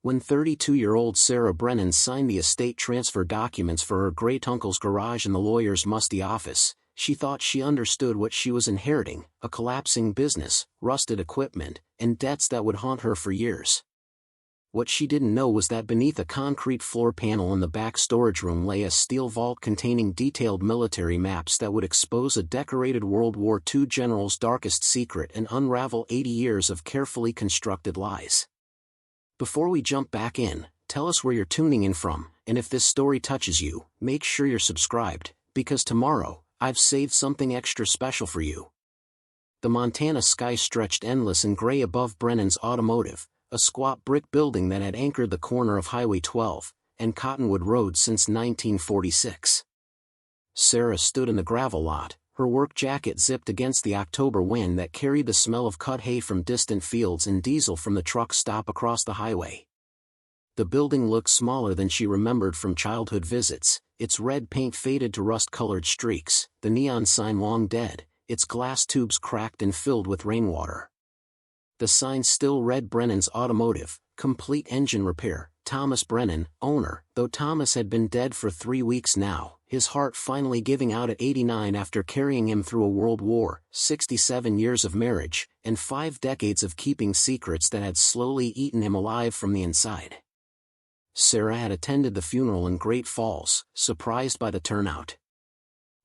When 32-year-old Sarah Brennan signed the estate transfer documents for her great-uncle's garage in the lawyer's musty office, she thought she understood what she was inheriting: a collapsing business, rusted equipment, and debts that would haunt her for years. What she didn't know was that beneath a concrete floor panel in the back storage room lay a steel vault containing detailed military maps that would expose a decorated World War II general's darkest secret and unravel 80 years of carefully constructed lies. Before we jump back in, tell us where you're tuning in from, and if this story touches you, make sure you're subscribed, because tomorrow, I've saved something extra special for you. The Montana sky stretched endless and gray above Brennan's Automotive, a squat brick building that had anchored the corner of Highway 12 and Cottonwood Road since 1946. Sarah stood in the gravel lot, her work jacket zipped against the October wind that carried the smell of cut hay from distant fields and diesel from the truck stop across the highway. The building looked smaller than she remembered from childhood visits, its red paint faded to rust-colored streaks, the neon sign long dead, its glass tubes cracked and filled with rainwater. The sign still read Brennan's Automotive, complete engine repair, Thomas Brennan, owner, though Thomas had been dead for 3 weeks now, his heart finally giving out at 89 after carrying him through a world war, 67 years of marriage, and 5 decades of keeping secrets that had slowly eaten him alive from the inside. Sarah had attended the funeral in Great Falls, surprised by the turnout.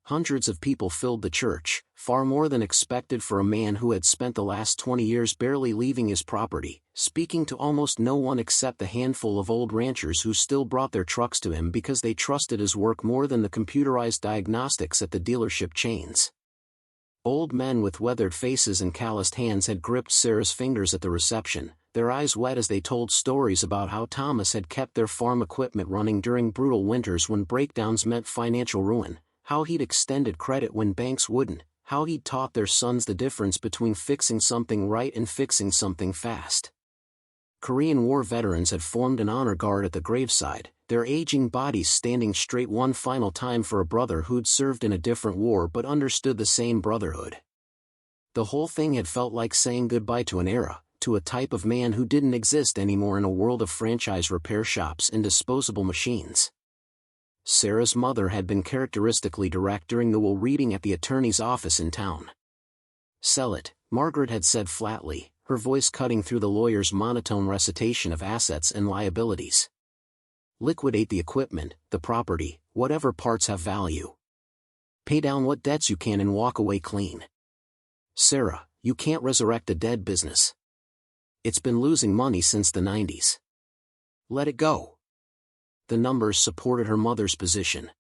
Hundreds of people filled the church, far more than expected for a man who had spent the last 20 years barely leaving his property, speaking to almost no one except the handful of old ranchers who still brought their trucks to him because they trusted his work more than the computerized diagnostics at the dealership chains. Old men with weathered faces and calloused hands had gripped Sarah's fingers at the reception, their eyes wet as they told stories about how Thomas had kept their farm equipment running during brutal winters when breakdowns meant financial ruin, how he'd extended credit when banks wouldn't, how he'd taught their sons the difference between fixing something right and fixing something fast. Korean War veterans had formed an honor guard at the graveside, their aging bodies standing straight one final time for a brother who'd served in a different war but understood the same brotherhood. The whole thing had felt like saying goodbye to an era, to a type of man who didn't exist anymore in a world of franchise repair shops and disposable machines. Sarah's mother had been characteristically direct during the will reading at the attorney's office in town. "Sell it," Margaret had said flatly, her voice cutting through the lawyer's monotone recitation of assets and liabilities. "Liquidate the equipment, the property, whatever parts have value. Pay down what debts you can and walk away clean. Sarah, you can't resurrect a dead business. It's been losing money since the 90s. Let it go." The numbers supported her mother's position.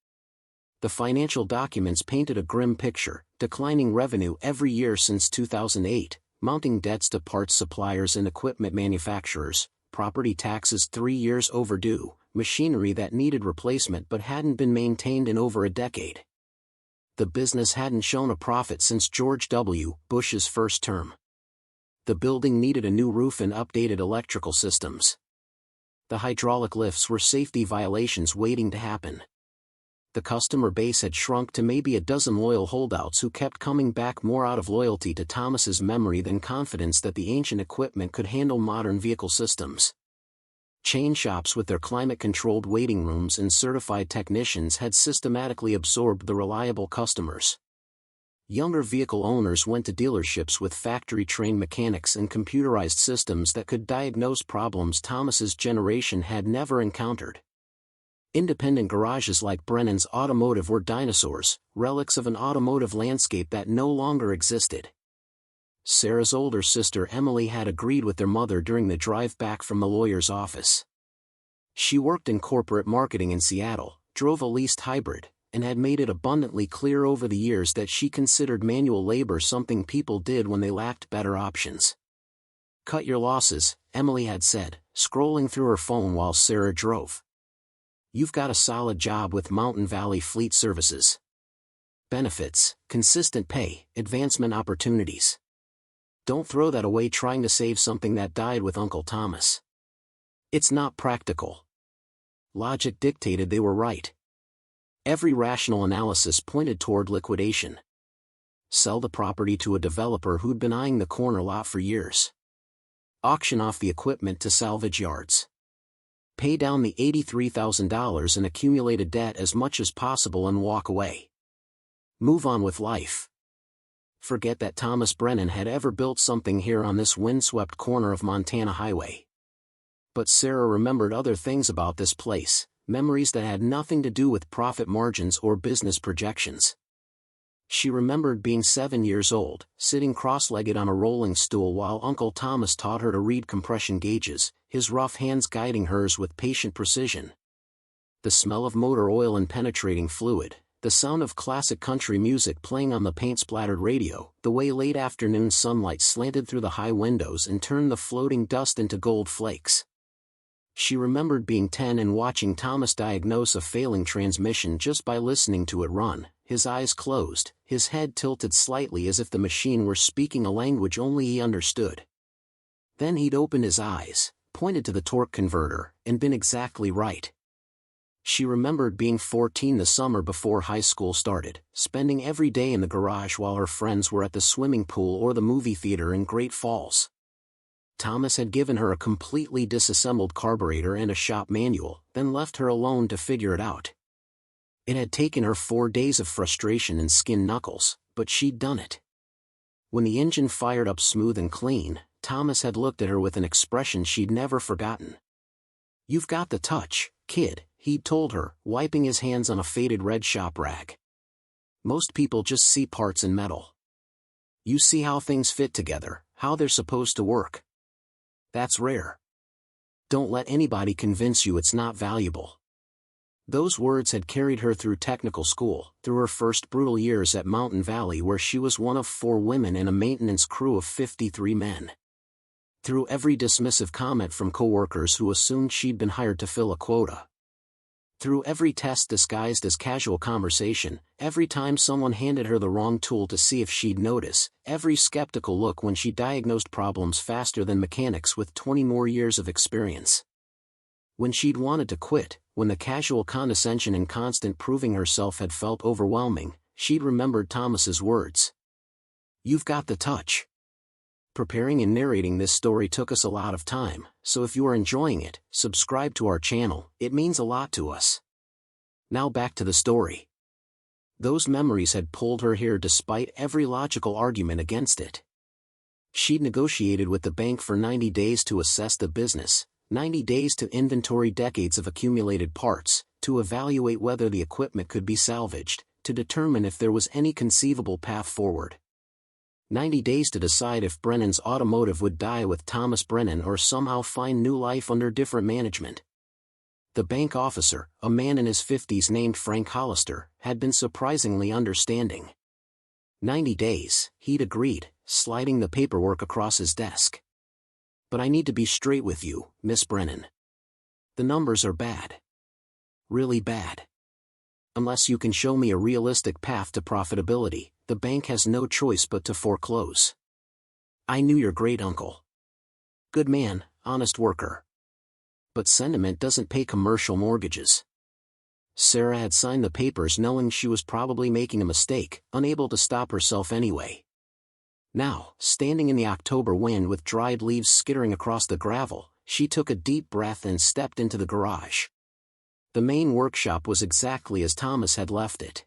The financial documents painted a grim picture: declining revenue every year since 2008, mounting debts to parts suppliers and equipment manufacturers, property taxes 3 years overdue, machinery that needed replacement but hadn't been maintained in over a decade. The business hadn't shown a profit since George W. Bush's first term. The building needed a new roof and updated electrical systems. The hydraulic lifts were safety violations waiting to happen. The customer base had shrunk to maybe a dozen loyal holdouts who kept coming back more out of loyalty to Thomas's memory than confidence that the ancient equipment could handle modern vehicle systems. Chain shops with their climate-controlled waiting rooms and certified technicians had systematically absorbed the reliable customers. Younger vehicle owners went to dealerships with factory-trained mechanics and computerized systems that could diagnose problems Thomas's generation had never encountered. Independent garages like Brennan's Automotive were dinosaurs, relics of an automotive landscape that no longer existed. Sarah's older sister Emily had agreed with their mother during the drive back from the lawyer's office. She worked in corporate marketing in Seattle, drove a leased hybrid, and had made it abundantly clear over the years that she considered manual labor something people did when they lacked better options. "Cut your losses," Emily had said, scrolling through her phone while Sarah drove. "You've got a solid job with Mountain Valley Fleet Services. Benefits, consistent pay, advancement opportunities. Don't throw that away trying to save something that died with Uncle Thomas. It's not practical." Logic dictated they were right. Every rational analysis pointed toward liquidation. Sell the property to a developer who'd been eyeing the corner lot for years. Auction off the equipment to salvage yards. Pay down the $83,000 in accumulated debt as much as possible and walk away. Move on with life. Forget that Thomas Brennan had ever built something here on this windswept corner of Montana highway. But Sarah remembered other things about this place, memories that had nothing to do with profit margins or business projections. She remembered being 7 years old, sitting cross-legged on a rolling stool while Uncle Thomas taught her to read compression gauges, his rough hands guiding hers with patient precision. The smell of motor oil and penetrating fluid, the sound of classic country music playing on the paint-splattered radio, the way late afternoon sunlight slanted through the high windows and turned the floating dust into gold flakes. She remembered being 10 and watching Thomas diagnose a failing transmission just by listening to it run, his eyes closed, his head tilted slightly as if the machine were speaking a language only he understood. Then he'd opened his eyes, pointed to the torque converter, and been exactly right. She remembered being 14 the summer before high school started, spending every day in the garage while her friends were at the swimming pool or the movie theater in Great Falls. Thomas had given her a completely disassembled carburetor and a shop manual, then left her alone to figure it out. It had taken her 4 days of frustration and skin knuckles, but she'd done it. When the engine fired up smooth and clean, Thomas had looked at her with an expression she'd never forgotten. "You've got the touch, kid," he'd told her, wiping his hands on a faded red shop rag. "Most people just see parts and metal. You see how things fit together, how they're supposed to work. That's rare. Don't let anybody convince you it's not valuable." Those words had carried her through technical school, through her first brutal years at Mountain Valley where she was one of 4 women and a maintenance crew of 53 men. Through every dismissive comment from coworkers who assumed she'd been hired to fill a quota. Through every test disguised as casual conversation, every time someone handed her the wrong tool to see if she'd notice, every skeptical look when she diagnosed problems faster than mechanics with 20 more years of experience. When she'd wanted to quit, when the casual condescension and constant proving herself had felt overwhelming, she'd remembered Thomas's words. "You've got the touch." Preparing and narrating this story took us a lot of time, so if you are enjoying it, subscribe to our channel, it means a lot to us. Now back to the story. Those memories had pulled her here despite every logical argument against it. She'd negotiated with the bank for 90 days to assess the business, 90 days to inventory decades of accumulated parts, to evaluate whether the equipment could be salvaged, to determine if there was any conceivable path forward. 90 days to decide if Brennan's Automotive would die with Thomas Brennan or somehow find new life under different management. The bank officer, a man in his 50s named Frank Hollister, had been surprisingly understanding. 90 days, he'd agreed, sliding the paperwork across his desk. "But I need to be straight with you, Miss Brennan. The numbers are bad. Really bad. Unless you can show me a realistic path to profitability, the bank has no choice but to foreclose. I knew your great uncle. Good man, honest worker. But sentiment doesn't pay commercial mortgages." Sarah had signed the papers knowing she was probably making a mistake, unable to stop herself anyway. Now, standing in the October wind with dried leaves skittering across the gravel, she took a deep breath and stepped into the garage. The main workshop was exactly as Thomas had left it.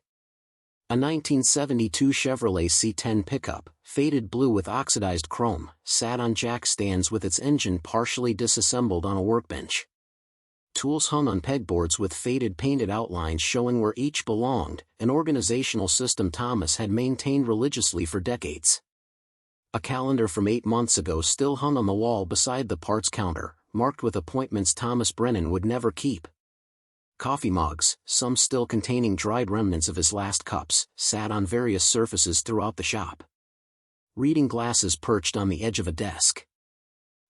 A 1972 Chevrolet C10 pickup, faded blue with oxidized chrome, sat on jack stands with its engine partially disassembled on a workbench. Tools hung on pegboards with faded painted outlines showing where each belonged, an organizational system Thomas had maintained religiously for decades. A calendar from 8 months ago still hung on the wall beside the parts counter, marked with appointments Thomas Brennan would never keep. Coffee mugs, some still containing dried remnants of his last cups, sat on various surfaces throughout the shop. Reading glasses perched on the edge of a desk.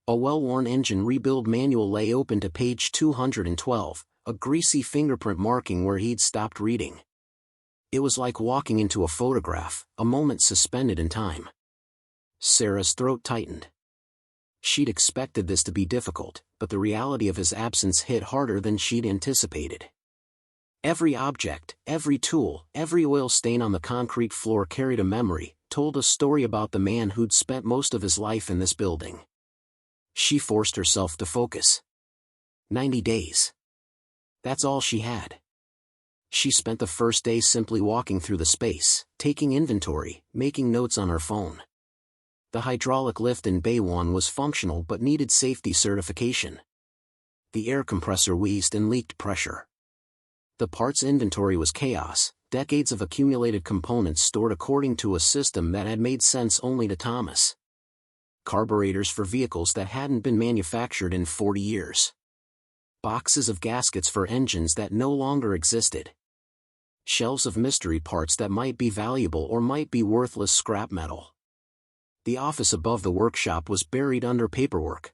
A well-worn engine rebuild manual lay open to page 212, a greasy fingerprint marking where he'd stopped reading. It was like walking into a photograph, a moment suspended in time. Sarah's throat tightened. She'd expected this to be difficult, but the reality of his absence hit harder than she'd anticipated. Every object, every tool, every oil stain on the concrete floor carried a memory, told a story about the man who'd spent most of his life in this building. She forced herself to focus. 90 days. That's all she had. She spent the first day simply walking through the space, taking inventory, making notes on her phone. The hydraulic lift in Bay 1 was functional but needed safety certification. The air compressor wheezed and leaked pressure. The parts inventory was chaos, decades of accumulated components stored according to a system that had made sense only to Thomas. Carburetors for vehicles that hadn't been manufactured in 40 years. Boxes of gaskets for engines that no longer existed. Shelves of mystery parts that might be valuable or might be worthless scrap metal. The office above the workshop was buried under paperwork.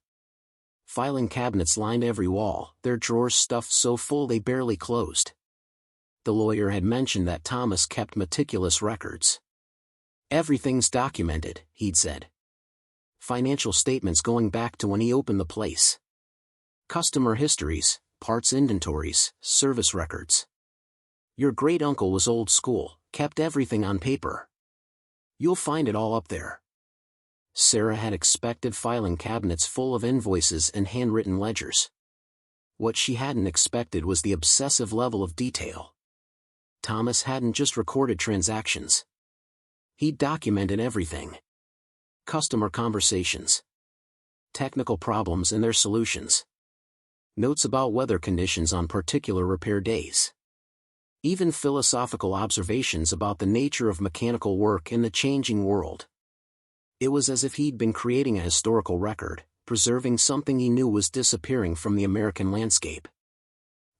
Filing cabinets lined every wall, their drawers stuffed so full they barely closed. The lawyer had mentioned that Thomas kept meticulous records. Everything's documented, he'd said. Financial statements going back to when he opened the place. Customer histories, parts inventories, service records. Your great-uncle was old school, kept everything on paper. You'll find it all up there. Sarah had expected filing cabinets full of invoices and handwritten ledgers. What she hadn't expected was the obsessive level of detail. Thomas hadn't just recorded transactions. He'd documented everything. Customer conversations. Technical problems and their solutions. Notes about weather conditions on particular repair days. Even philosophical observations about the nature of mechanical work in the changing world. It was as if he'd been creating a historical record, preserving something he knew was disappearing from the American landscape.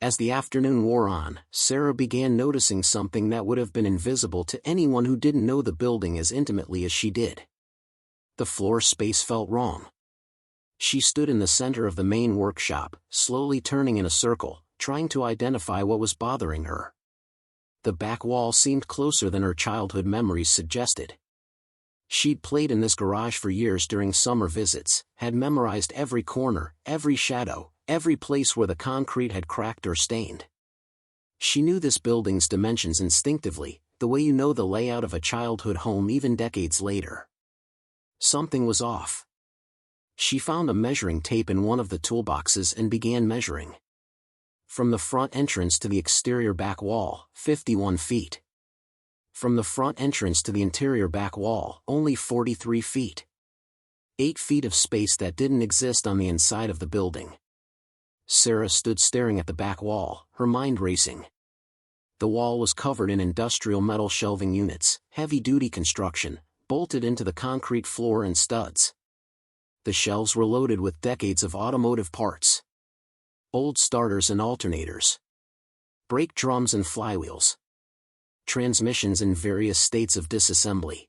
As the afternoon wore on, Sarah began noticing something that would have been invisible to anyone who didn't know the building as intimately as she did. The floor space felt wrong. She stood in the center of the main workshop, slowly turning in a circle, trying to identify what was bothering her. The back wall seemed closer than her childhood memories suggested. She'd played in this garage for years during summer visits, had memorized every corner, every shadow, every place where the concrete had cracked or stained. She knew this building's dimensions instinctively, the way you know the layout of a childhood home even decades later. Something was off. She found a measuring tape in one of the toolboxes and began measuring. From the front entrance to the exterior back wall, 51 feet. From the front entrance to the interior back wall, only 43 feet. 8 feet of space that didn't exist on the inside of the building. Sarah stood staring at the back wall, her mind racing. The wall was covered in industrial metal shelving units, heavy-duty construction, bolted into the concrete floor and studs. The shelves were loaded with decades of automotive parts. Old starters and alternators. Brake drums and flywheels. Transmissions in various states of disassembly.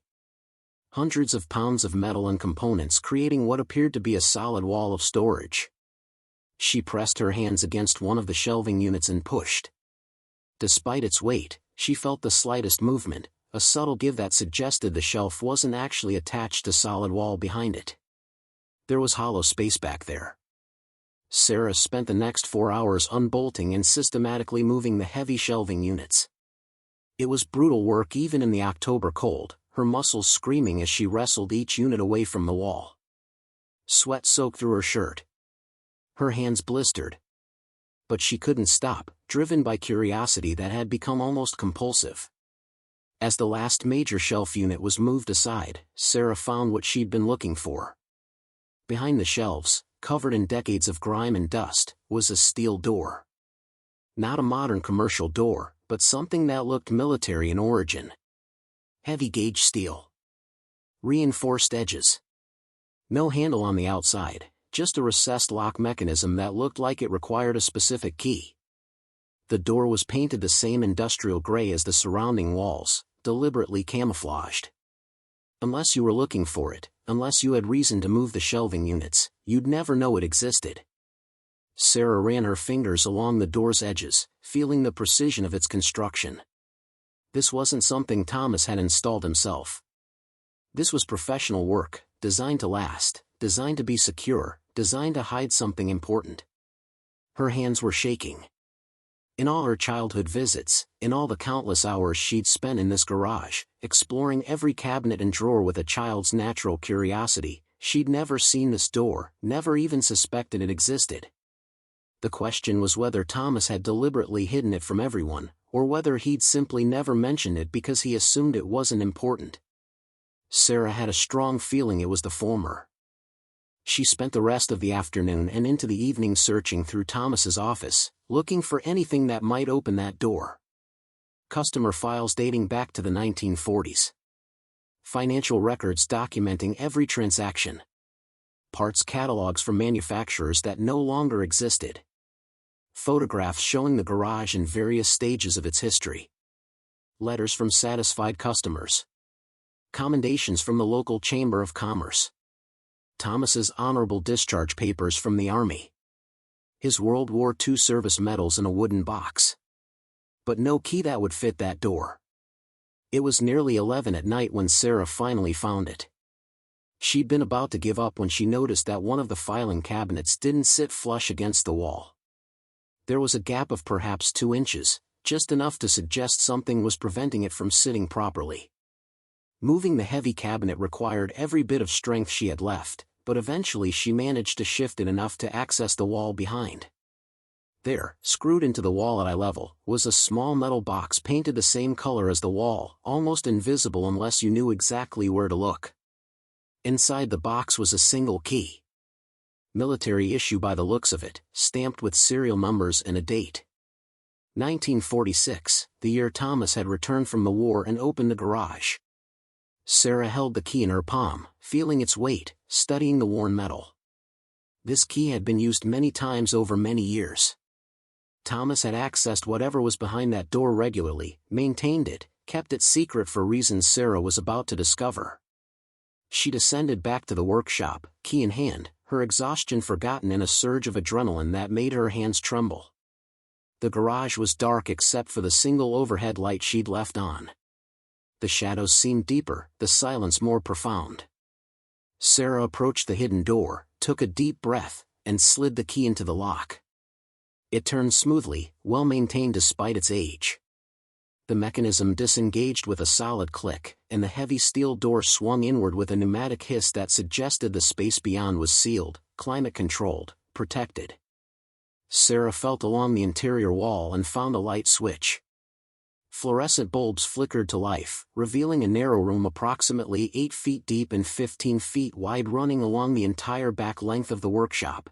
Hundreds of pounds of metal and components creating what appeared to be a solid wall of storage. She pressed her hands against one of the shelving units and pushed. Despite its weight, she felt the slightest movement, a subtle give that suggested the shelf wasn't actually attached to solid wall behind it. There was hollow space back there. Sarah spent the next 4 hours unbolting and systematically moving the heavy shelving units. It was brutal work even in the October cold, her muscles screaming as she wrestled each unit away from the wall. Sweat soaked through her shirt. Her hands blistered. But she couldn't stop, driven by curiosity that had become almost compulsive. As the last major shelf unit was moved aside, Sarah found what she'd been looking for. Behind the shelves, covered in decades of grime and dust, was a steel door. Not a modern commercial door, but something that looked military in origin. Heavy-gauge steel. Reinforced edges. No handle on the outside, just a recessed lock mechanism that looked like it required a specific key. The door was painted the same industrial gray as the surrounding walls, deliberately camouflaged. Unless you were looking for it, unless you had reason to move the shelving units, you'd never know it existed. Sarah ran her fingers along the door's edges, feeling the precision of its construction. This wasn't something Thomas had installed himself. This was professional work, designed to last, designed to be secure, designed to hide something important. Her hands were shaking. In all her childhood visits, in all the countless hours she'd spent in this garage, exploring every cabinet and drawer with a child's natural curiosity, she'd never seen this door, never even suspected it existed. The question was whether Thomas had deliberately hidden it from everyone, or whether he'd simply never mentioned it because he assumed it wasn't important. Sarah had a strong feeling it was the former. She spent the rest of the afternoon and into the evening searching through Thomas's office, looking for anything that might open that door. Customer files dating back to the 1940s. Financial records documenting every transaction. Parts catalogs from manufacturers that no longer existed. Photographs showing the garage in various stages of its history. Letters from satisfied customers. Commendations from the local Chamber of Commerce. Thomas's honorable discharge papers from the Army. His World War II service medals in a wooden box. But no key that would fit that door. It was nearly 11 at night when Sarah finally found it. She'd been about to give up when she noticed that one of the filing cabinets didn't sit flush against the wall. There was a gap of perhaps 2 inches, just enough to suggest something was preventing it from sitting properly. Moving the heavy cabinet required every bit of strength she had left, but eventually she managed to shift it enough to access the wall behind. There, screwed into the wall at eye level, was a small metal box painted the same color as the wall, almost invisible unless you knew exactly where to look. Inside the box was a single key. Military issue by the looks of it, stamped with serial numbers and a date. 1946, the year Thomas had returned from the war and opened the garage. Sarah held the key in her palm, feeling its weight, studying the worn metal. This key had been used many times over many years. Thomas had accessed whatever was behind that door regularly, maintained it, kept it secret for reasons Sarah was about to discover. She descended back to the workshop, key in hand, her exhaustion forgotten in a surge of adrenaline that made her hands tremble. The garage was dark except for the single overhead light she'd left on. The shadows seemed deeper, the silence more profound. Sarah approached the hidden door, took a deep breath, and slid the key into the lock. It turned smoothly, well maintained despite its age. The mechanism disengaged with a solid click, and the heavy steel door swung inward with a pneumatic hiss that suggested the space beyond was sealed, climate-controlled, protected. Sarah felt along the interior wall and found a light switch. Fluorescent bulbs flickered to life, revealing a narrow room approximately 8 feet deep and 15 feet wide running along the entire back length of the workshop.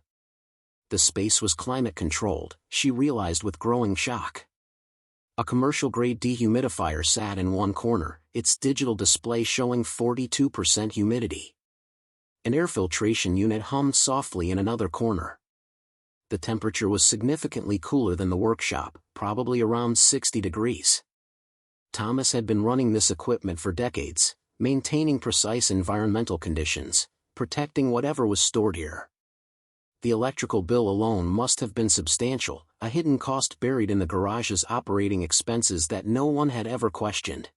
The space was climate-controlled, she realized with growing shock. A commercial-grade dehumidifier sat in one corner, its digital display showing 42% humidity. An air filtration unit hummed softly in another corner. The temperature was significantly cooler than the workshop, probably around 60 degrees. Thomas had been running this equipment for decades, maintaining precise environmental conditions, protecting whatever was stored here. The electrical bill alone must have been substantial, a hidden cost buried in the garage's operating expenses that no one had ever questioned.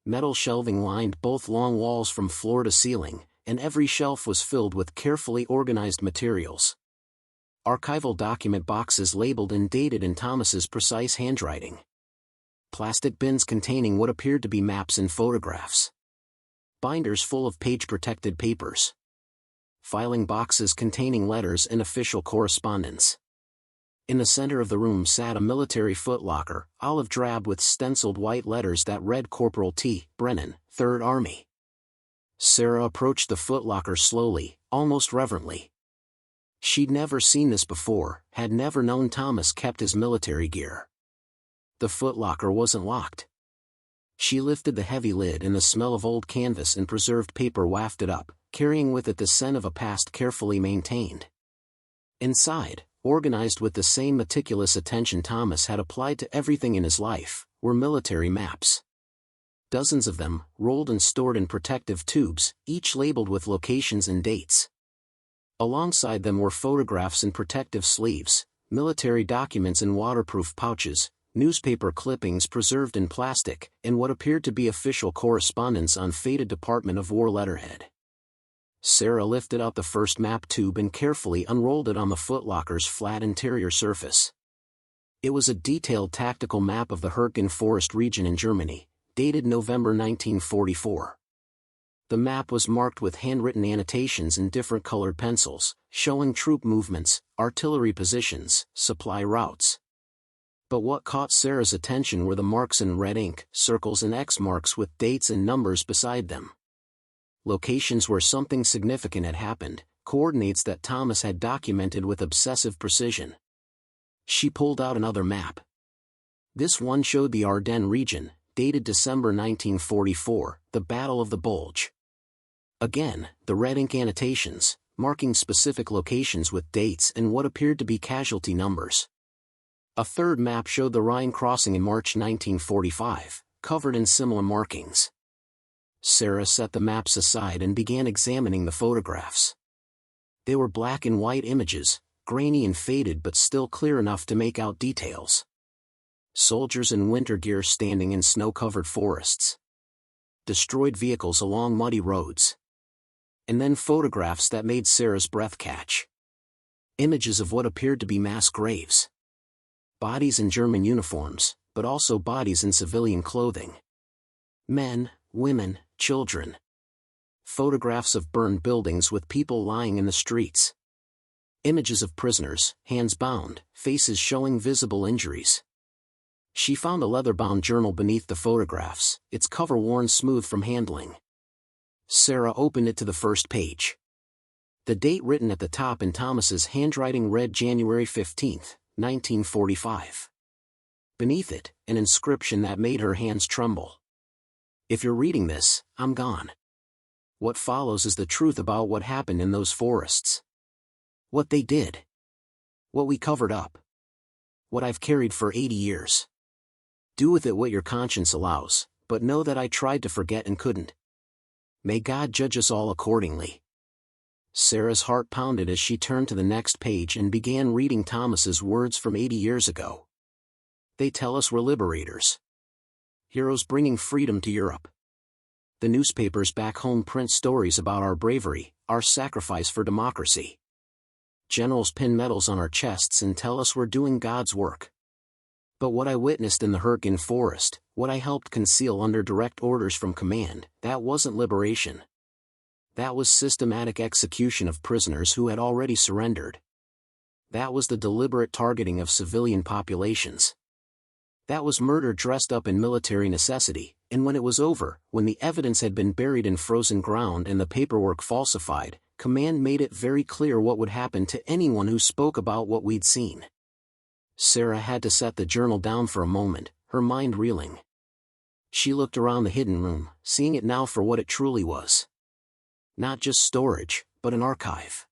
Metal shelving lined both long walls from floor to ceiling, and every shelf was filled with carefully organized materials. Archival document boxes labeled and dated in Thomas's precise handwriting. Plastic bins containing what appeared to be maps and photographs. Binders full of page-protected papers. Filing boxes containing letters and official correspondence. In the center of the room sat a military footlocker, olive drab with stenciled white letters that read Corporal T. Brennan, 3rd Army. Sarah approached the footlocker slowly, almost reverently. She'd never seen this before, had never known Thomas kept his military gear. The footlocker wasn't locked. She lifted the heavy lid and the smell of old canvas and preserved paper wafted up, carrying with it the scent of a past carefully maintained. Inside, organized with the same meticulous attention Thomas had applied to everything in his life, were military maps. Dozens of them, rolled and stored in protective tubes, each labeled with locations and dates. Alongside them were photographs in protective sleeves, military documents in waterproof pouches, newspaper clippings preserved in plastic, and what appeared to be official correspondence on faded Department of War letterhead. Sarah lifted out the first map tube and carefully unrolled it on the footlocker's flat interior surface. It was a detailed tactical map of the Hürtgen Forest region in Germany, dated November 1944. The map was marked with handwritten annotations in different colored pencils, showing troop movements, artillery positions, supply routes. But what caught Sarah's attention were the marks in red ink, circles and X marks with dates and numbers beside them. Locations where something significant had happened, coordinates that Thomas had documented with obsessive precision. She pulled out another map. This one showed the Ardennes region, dated December 1944, the Battle of the Bulge. Again, the red ink annotations, marking specific locations with dates and what appeared to be casualty numbers. A third map showed the Rhine crossing in March 1945, covered in similar markings. Sarah set the maps aside and began examining the photographs. They were black and white images, grainy and faded but still clear enough to make out details. Soldiers in winter gear standing in snow-covered forests. Destroyed vehicles along muddy roads. And then photographs that made Sarah's breath catch. Images of what appeared to be mass graves. Bodies in German uniforms, but also bodies in civilian clothing. Men, women, children. Photographs of burned buildings with people lying in the streets. Images of prisoners, hands bound, faces showing visible injuries. She found a leather-bound journal beneath the photographs, its cover worn smooth from handling. Sarah opened it to the first page. The date written at the top in Thomas's handwriting read January 15, 1945. Beneath it, an inscription that made her hands tremble. If you're reading this, I'm gone. What follows is the truth about what happened in those forests. What they did. What we covered up. What I've carried for 80 years. Do with it what your conscience allows, but know that I tried to forget and couldn't. May God judge us all accordingly. Sarah's heart pounded as she turned to the next page and began reading Thomas's words from 80 years ago. They tell us we're liberators. Heroes bringing freedom to Europe. The newspapers back home print stories about our bravery, our sacrifice for democracy. Generals pin medals on our chests and tell us we're doing God's work. But what I witnessed in the Hürtgen forest, what I helped conceal under direct orders from command, that wasn't liberation. That was systematic execution of prisoners who had already surrendered. That was the deliberate targeting of civilian populations. That was murder dressed up in military necessity, and when it was over, when the evidence had been buried in frozen ground and the paperwork falsified, command made it very clear what would happen to anyone who spoke about what we'd seen. Sarah had to set the journal down for a moment, her mind reeling. She looked around the hidden room, seeing it now for what it truly was. Not just storage, but an archive.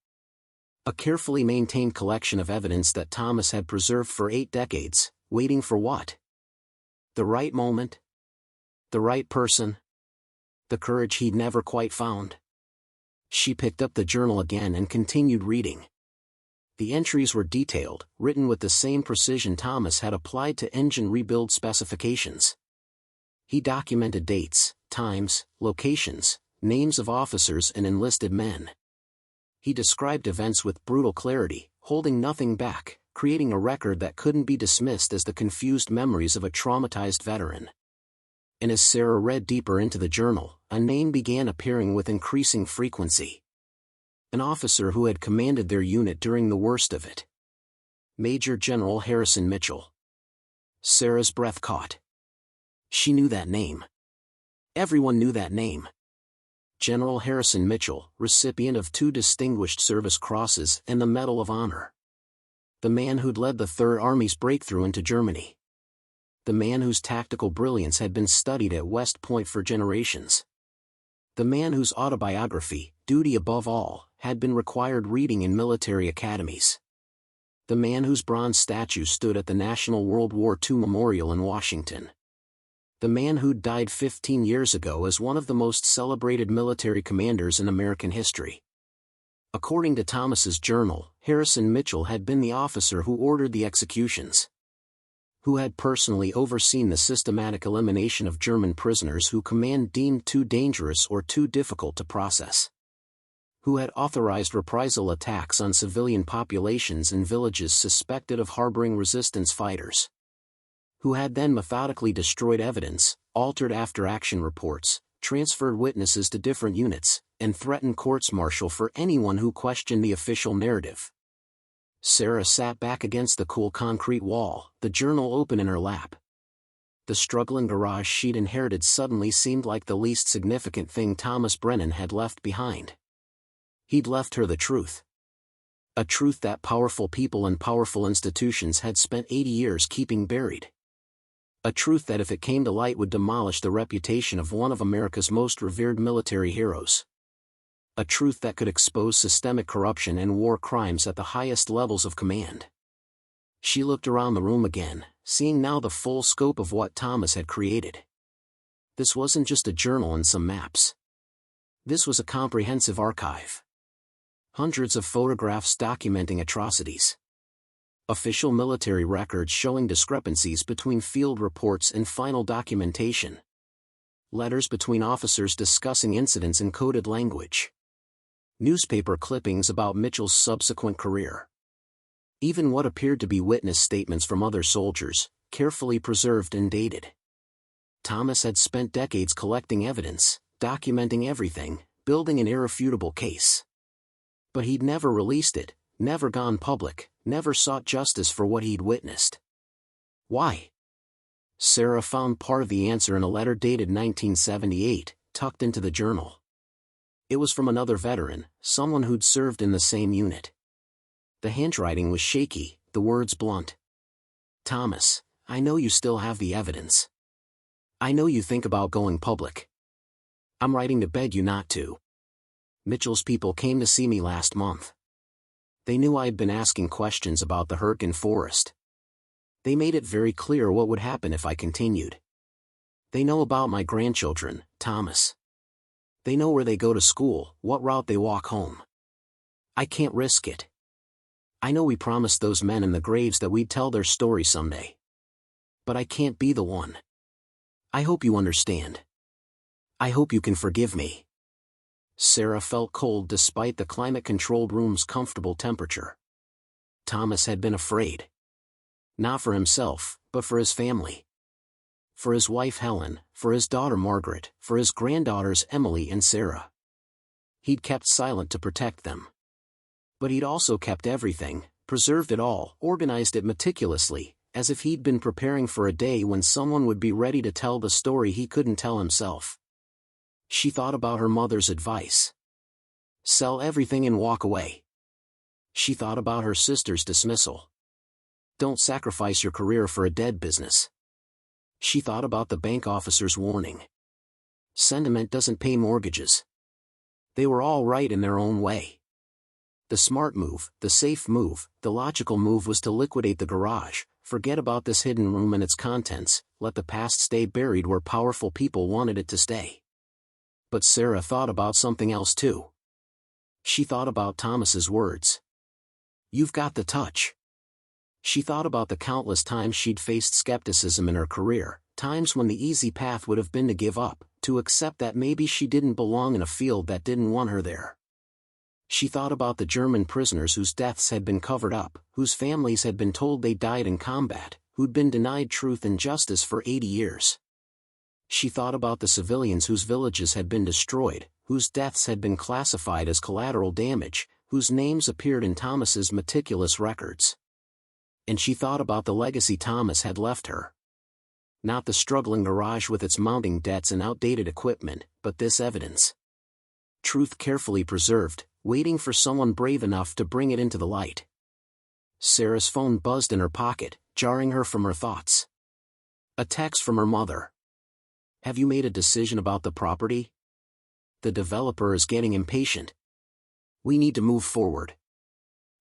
A carefully maintained collection of evidence that Thomas had preserved for 8 decades, waiting for what? The right moment? The right person? The courage he'd never quite found? She picked up the journal again and continued reading. The entries were detailed, written with the same precision Thomas had applied to engine rebuild specifications. He documented dates, times, locations, names of officers and enlisted men. He described events with brutal clarity, holding nothing back, creating a record that couldn't be dismissed as the confused memories of a traumatized veteran. And as Sarah read deeper into the journal, a name began appearing with increasing frequency. An officer who had commanded their unit during the worst of it. Major General Harrison Mitchell. Sarah's breath caught. She knew that name. Everyone knew that name. General Harrison Mitchell, recipient of 2 Distinguished Service Crosses and the Medal of Honor. The man who'd led the Third Army's breakthrough into Germany. The man whose tactical brilliance had been studied at West Point for generations. The man whose autobiography, Duty Above All, had been required reading in military academies. The man whose bronze statue stood at the National World War II Memorial in Washington. The man who'd died 15 years ago as one of the most celebrated military commanders in American history. According to Thomas's journal, Harrison Mitchell had been the officer who ordered the executions. Who had personally overseen the systematic elimination of German prisoners who command deemed too dangerous or too difficult to process. Who had authorized reprisal attacks on civilian populations in villages suspected of harboring resistance fighters. Who had then methodically destroyed evidence, altered after-action reports, transferred witnesses to different units, and threatened courts-martial for anyone who questioned the official narrative. Sarah sat back against the cool concrete wall, the journal open in her lap. The struggling garage she'd inherited suddenly seemed like the least significant thing Thomas Brennan had left behind. He'd left her the truth. A truth that powerful people and powerful institutions had spent 80 years keeping buried. A truth that if it came to light would demolish the reputation of one of America's most revered military heroes. A truth that could expose systemic corruption and war crimes at the highest levels of command. She looked around the room again, seeing now the full scope of what Thomas had created. This wasn't just a journal and some maps. This was a comprehensive archive. Hundreds of photographs documenting atrocities. Official military records showing discrepancies between field reports and final documentation. Letters between officers discussing incidents in coded language. Newspaper clippings about Mitchell's subsequent career. Even what appeared to be witness statements from other soldiers, carefully preserved and dated. Thomas had spent decades collecting evidence, documenting everything, building an irrefutable case. But he'd never released it, never gone public, never sought justice for what he'd witnessed. Why? Sarah found part of the answer in a letter dated 1978, tucked into the journal. It was from another veteran, someone who'd served in the same unit. The handwriting was shaky, the words blunt. Thomas, I know you still have the evidence. I know you think about going public. I'm writing to beg you not to. Mitchell's people came to see me last month. They knew I'd been asking questions about the Hurtgen Forest. They made it very clear what would happen if I continued. They know about my grandchildren, Thomas. They know where they go to school, what route they walk home. I can't risk it. I know we promised those men in the graves that we'd tell their story someday. But I can't be the one. I hope you understand. I hope you can forgive me. Sarah felt cold despite the climate-controlled room's comfortable temperature. Thomas had been afraid. Not for himself, but for his family. For his wife Helen, for his daughter Margaret, for his granddaughters Emily and Sarah. He'd kept silent to protect them. But he'd also kept everything, preserved it all, organized it meticulously, as if he'd been preparing for a day when someone would be ready to tell the story he couldn't tell himself. She thought about her mother's advice. Sell everything and walk away. She thought about her sister's dismissal. Don't sacrifice your career for a dead business. She thought about the bank officer's warning. Sentiment doesn't pay mortgages. They were all right in their own way. The smart move, the safe move, the logical move was to liquidate the garage, forget about this hidden room and its contents, let the past stay buried where powerful people wanted it to stay. But Sarah thought about something else too. She thought about Thomas's words. You've got the touch. She thought about the countless times she'd faced skepticism in her career, times when the easy path would have been to give up, to accept that maybe she didn't belong in a field that didn't want her there. She thought about the German prisoners whose deaths had been covered up, whose families had been told they died in combat, who'd been denied truth and justice for 80 years. She thought about the civilians whose villages had been destroyed, whose deaths had been classified as collateral damage, whose names appeared in Thomas's meticulous records. And she thought about the legacy Thomas had left her. Not the struggling garage with its mounting debts and outdated equipment, but this evidence. Truth carefully preserved, waiting for someone brave enough to bring it into the light. Sarah's phone buzzed in her pocket, jarring her from her thoughts. A text from her mother. Have you made a decision about the property? The developer is getting impatient. We need to move forward.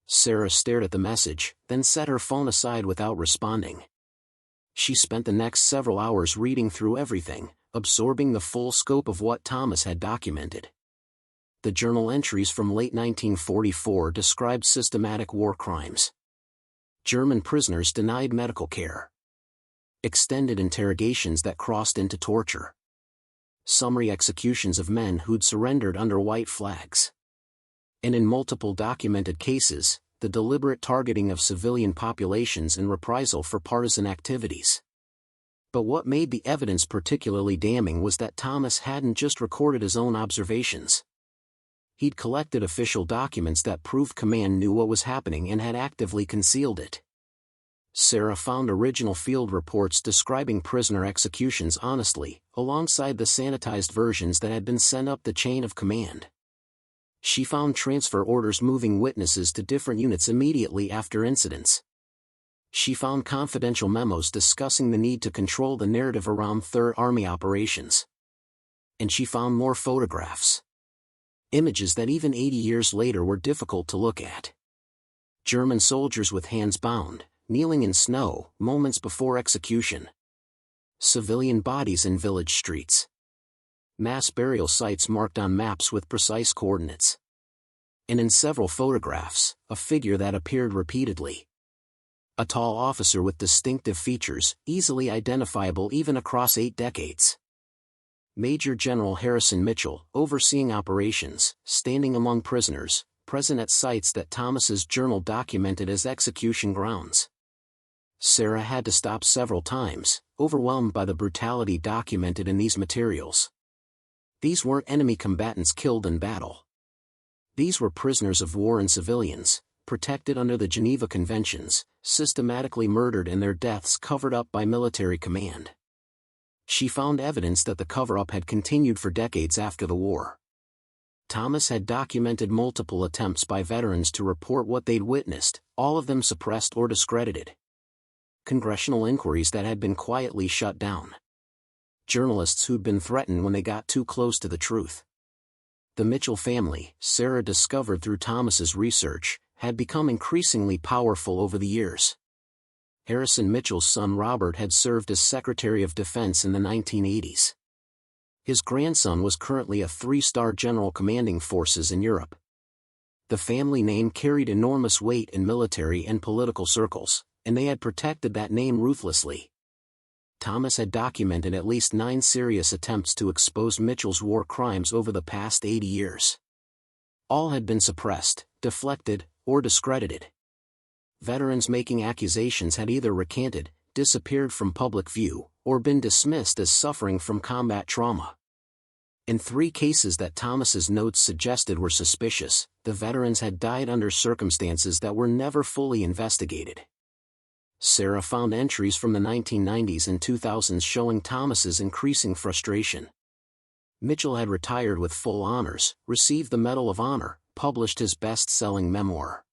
Sarah stared at the message, then set her phone aside without responding. She spent the next several hours reading through everything, absorbing the full scope of what Thomas had documented. The journal entries from late 1944 described systematic war crimes. German prisoners denied medical care. Extended interrogations that crossed into torture. Summary executions of men who'd surrendered under white flags. And in multiple documented cases, the deliberate targeting of civilian populations in reprisal for partisan activities. But what made the evidence particularly damning was that Thomas hadn't just recorded his own observations. He'd collected official documents that proved command knew what was happening and had actively concealed it. Sarah found original field reports describing prisoner executions honestly, alongside the sanitized versions that had been sent up the chain of command. She found transfer orders moving witnesses to different units immediately after incidents. She found confidential memos discussing the need to control the narrative around Third Army operations. And she found more photographs. Images that even 80 years later were difficult to look at. German soldiers with hands bound, kneeling in snow, moments before execution. Civilian bodies in village streets. Mass burial sites marked on maps with precise coordinates. And in several photographs, a figure that appeared repeatedly. A tall officer with distinctive features, easily identifiable even across 8 decades. Major General Harrison Mitchell, overseeing operations, standing among prisoners, present at sites that Thomas's journal documented as execution grounds. Sarah had to stop several times, overwhelmed by the brutality documented in these materials. These weren't enemy combatants killed in battle. These were prisoners of war and civilians, protected under the Geneva Conventions, systematically murdered and their deaths covered up by military command. She found evidence that the cover-up had continued for decades after the war. Thomas had documented multiple attempts by veterans to report what they'd witnessed, all of them suppressed or discredited. Congressional inquiries that had been quietly shut down. Journalists who'd been threatened when they got too close to the truth. The Mitchell family, Sarah discovered through Thomas's research, had become increasingly powerful over the years. Harrison Mitchell's son Robert had served as Secretary of Defense in the 1980s. His grandson was currently a 3-star general commanding forces in Europe. The family name carried enormous weight in military and political circles, and they had protected that name ruthlessly. Thomas had documented at least 9 serious attempts to expose Mitchell's war crimes over the past 80 years. All had been suppressed, deflected, or discredited. Veterans making accusations had either recanted, disappeared from public view, or been dismissed as suffering from combat trauma. In 3 cases that Thomas's notes suggested were suspicious, the veterans had died under circumstances that were never fully investigated. Sarah found entries from the 1990s and 2000s showing Thomas's increasing frustration. Mitchell had retired with full honors, received the Medal of Honor, published his best-selling memoir.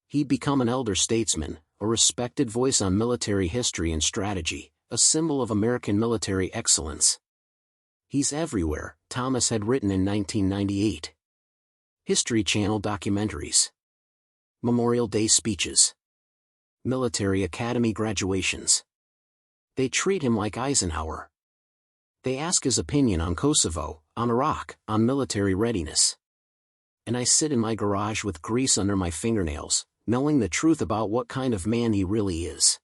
He'd become an elder statesman, a respected voice on military history and strategy, a symbol of American military excellence. He's everywhere, Thomas had written in 1998. History Channel documentaries. Memorial Day speeches. Military Academy graduations. They treat him like Eisenhower. They ask his opinion on Kosovo, on Iraq, on military readiness. And I sit in my garage with grease under my fingernails, knowing the truth about what kind of man he really is.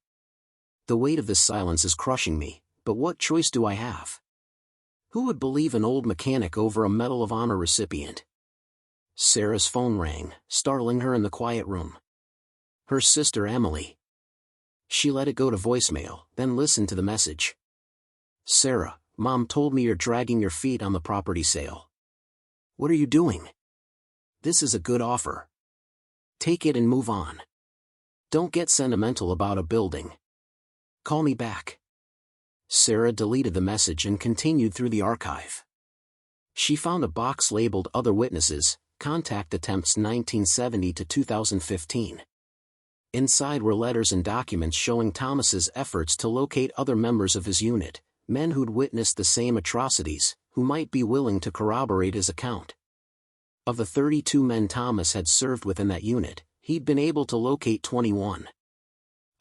The weight of this silence is crushing me, but what choice do I have? Who would believe an old mechanic over a Medal of Honor recipient? Sarah's phone rang, startling her in the quiet room. Her sister Emily. She let it go to voicemail, then listened to the message. Sarah, Mom told me you're dragging your feet on the property sale. What are you doing? This is a good offer. Take it and move on. Don't get sentimental about a building. Call me back. Sarah deleted the message and continued through the archive. She found a box labeled Other Witnesses, Contact Attempts 1970 to 2015. Inside were letters and documents showing Thomas's efforts to locate other members of his unit, men who'd witnessed the same atrocities, who might be willing to corroborate his account. Of the 32 men Thomas had served with in that unit, he'd been able to locate 21.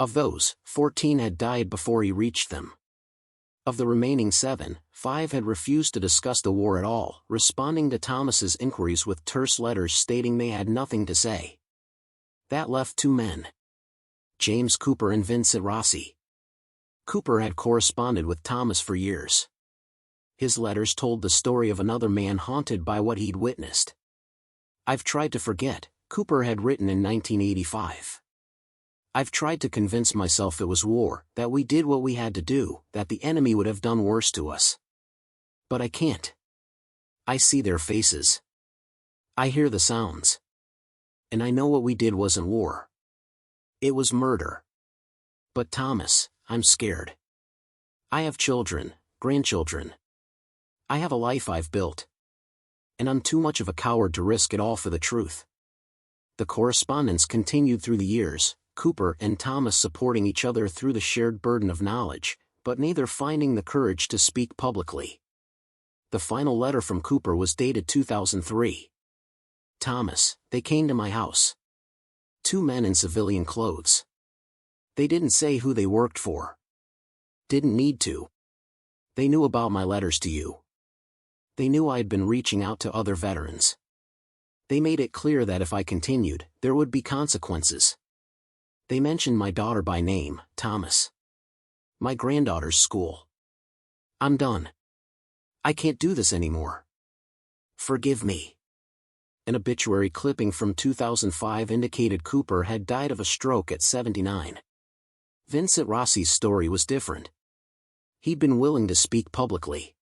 Of those, 14 had died before he reached them. Of the remaining 7, 5 had refused to discuss the war at all, responding to Thomas's inquiries with terse letters stating they had nothing to say. That left 2 men. James Cooper and Vincent Rossi. Cooper had corresponded with Thomas for years. His letters told the story of another man haunted by what he'd witnessed. I've tried to forget, Cooper had written in 1985. I've tried to convince myself it was war, that we did what we had to do, that the enemy would have done worse to us. But I can't. I see their faces. I hear the sounds. And I know what we did wasn't war. It was murder. But Thomas, I'm scared. I have children, grandchildren. I have a life I've built. And I'm too much of a coward to risk it all for the truth. The correspondence continued through the years, Cooper and Thomas supporting each other through the shared burden of knowledge, but neither finding the courage to speak publicly. The final letter from Cooper was dated 2003. Thomas, they came to my house. 2 men in civilian clothes. They didn't say who they worked for. Didn't need to. They knew about my letters to you. They knew I'd been reaching out to other veterans. They made it clear that if I continued, there would be consequences. They mentioned my daughter by name, Thomas. My granddaughter's school. I'm done. I can't do this anymore. Forgive me. An obituary clipping from 2005 indicated Cooper had died of a stroke at 79. Vincent Rossi's story was different. He'd been willing to speak publicly.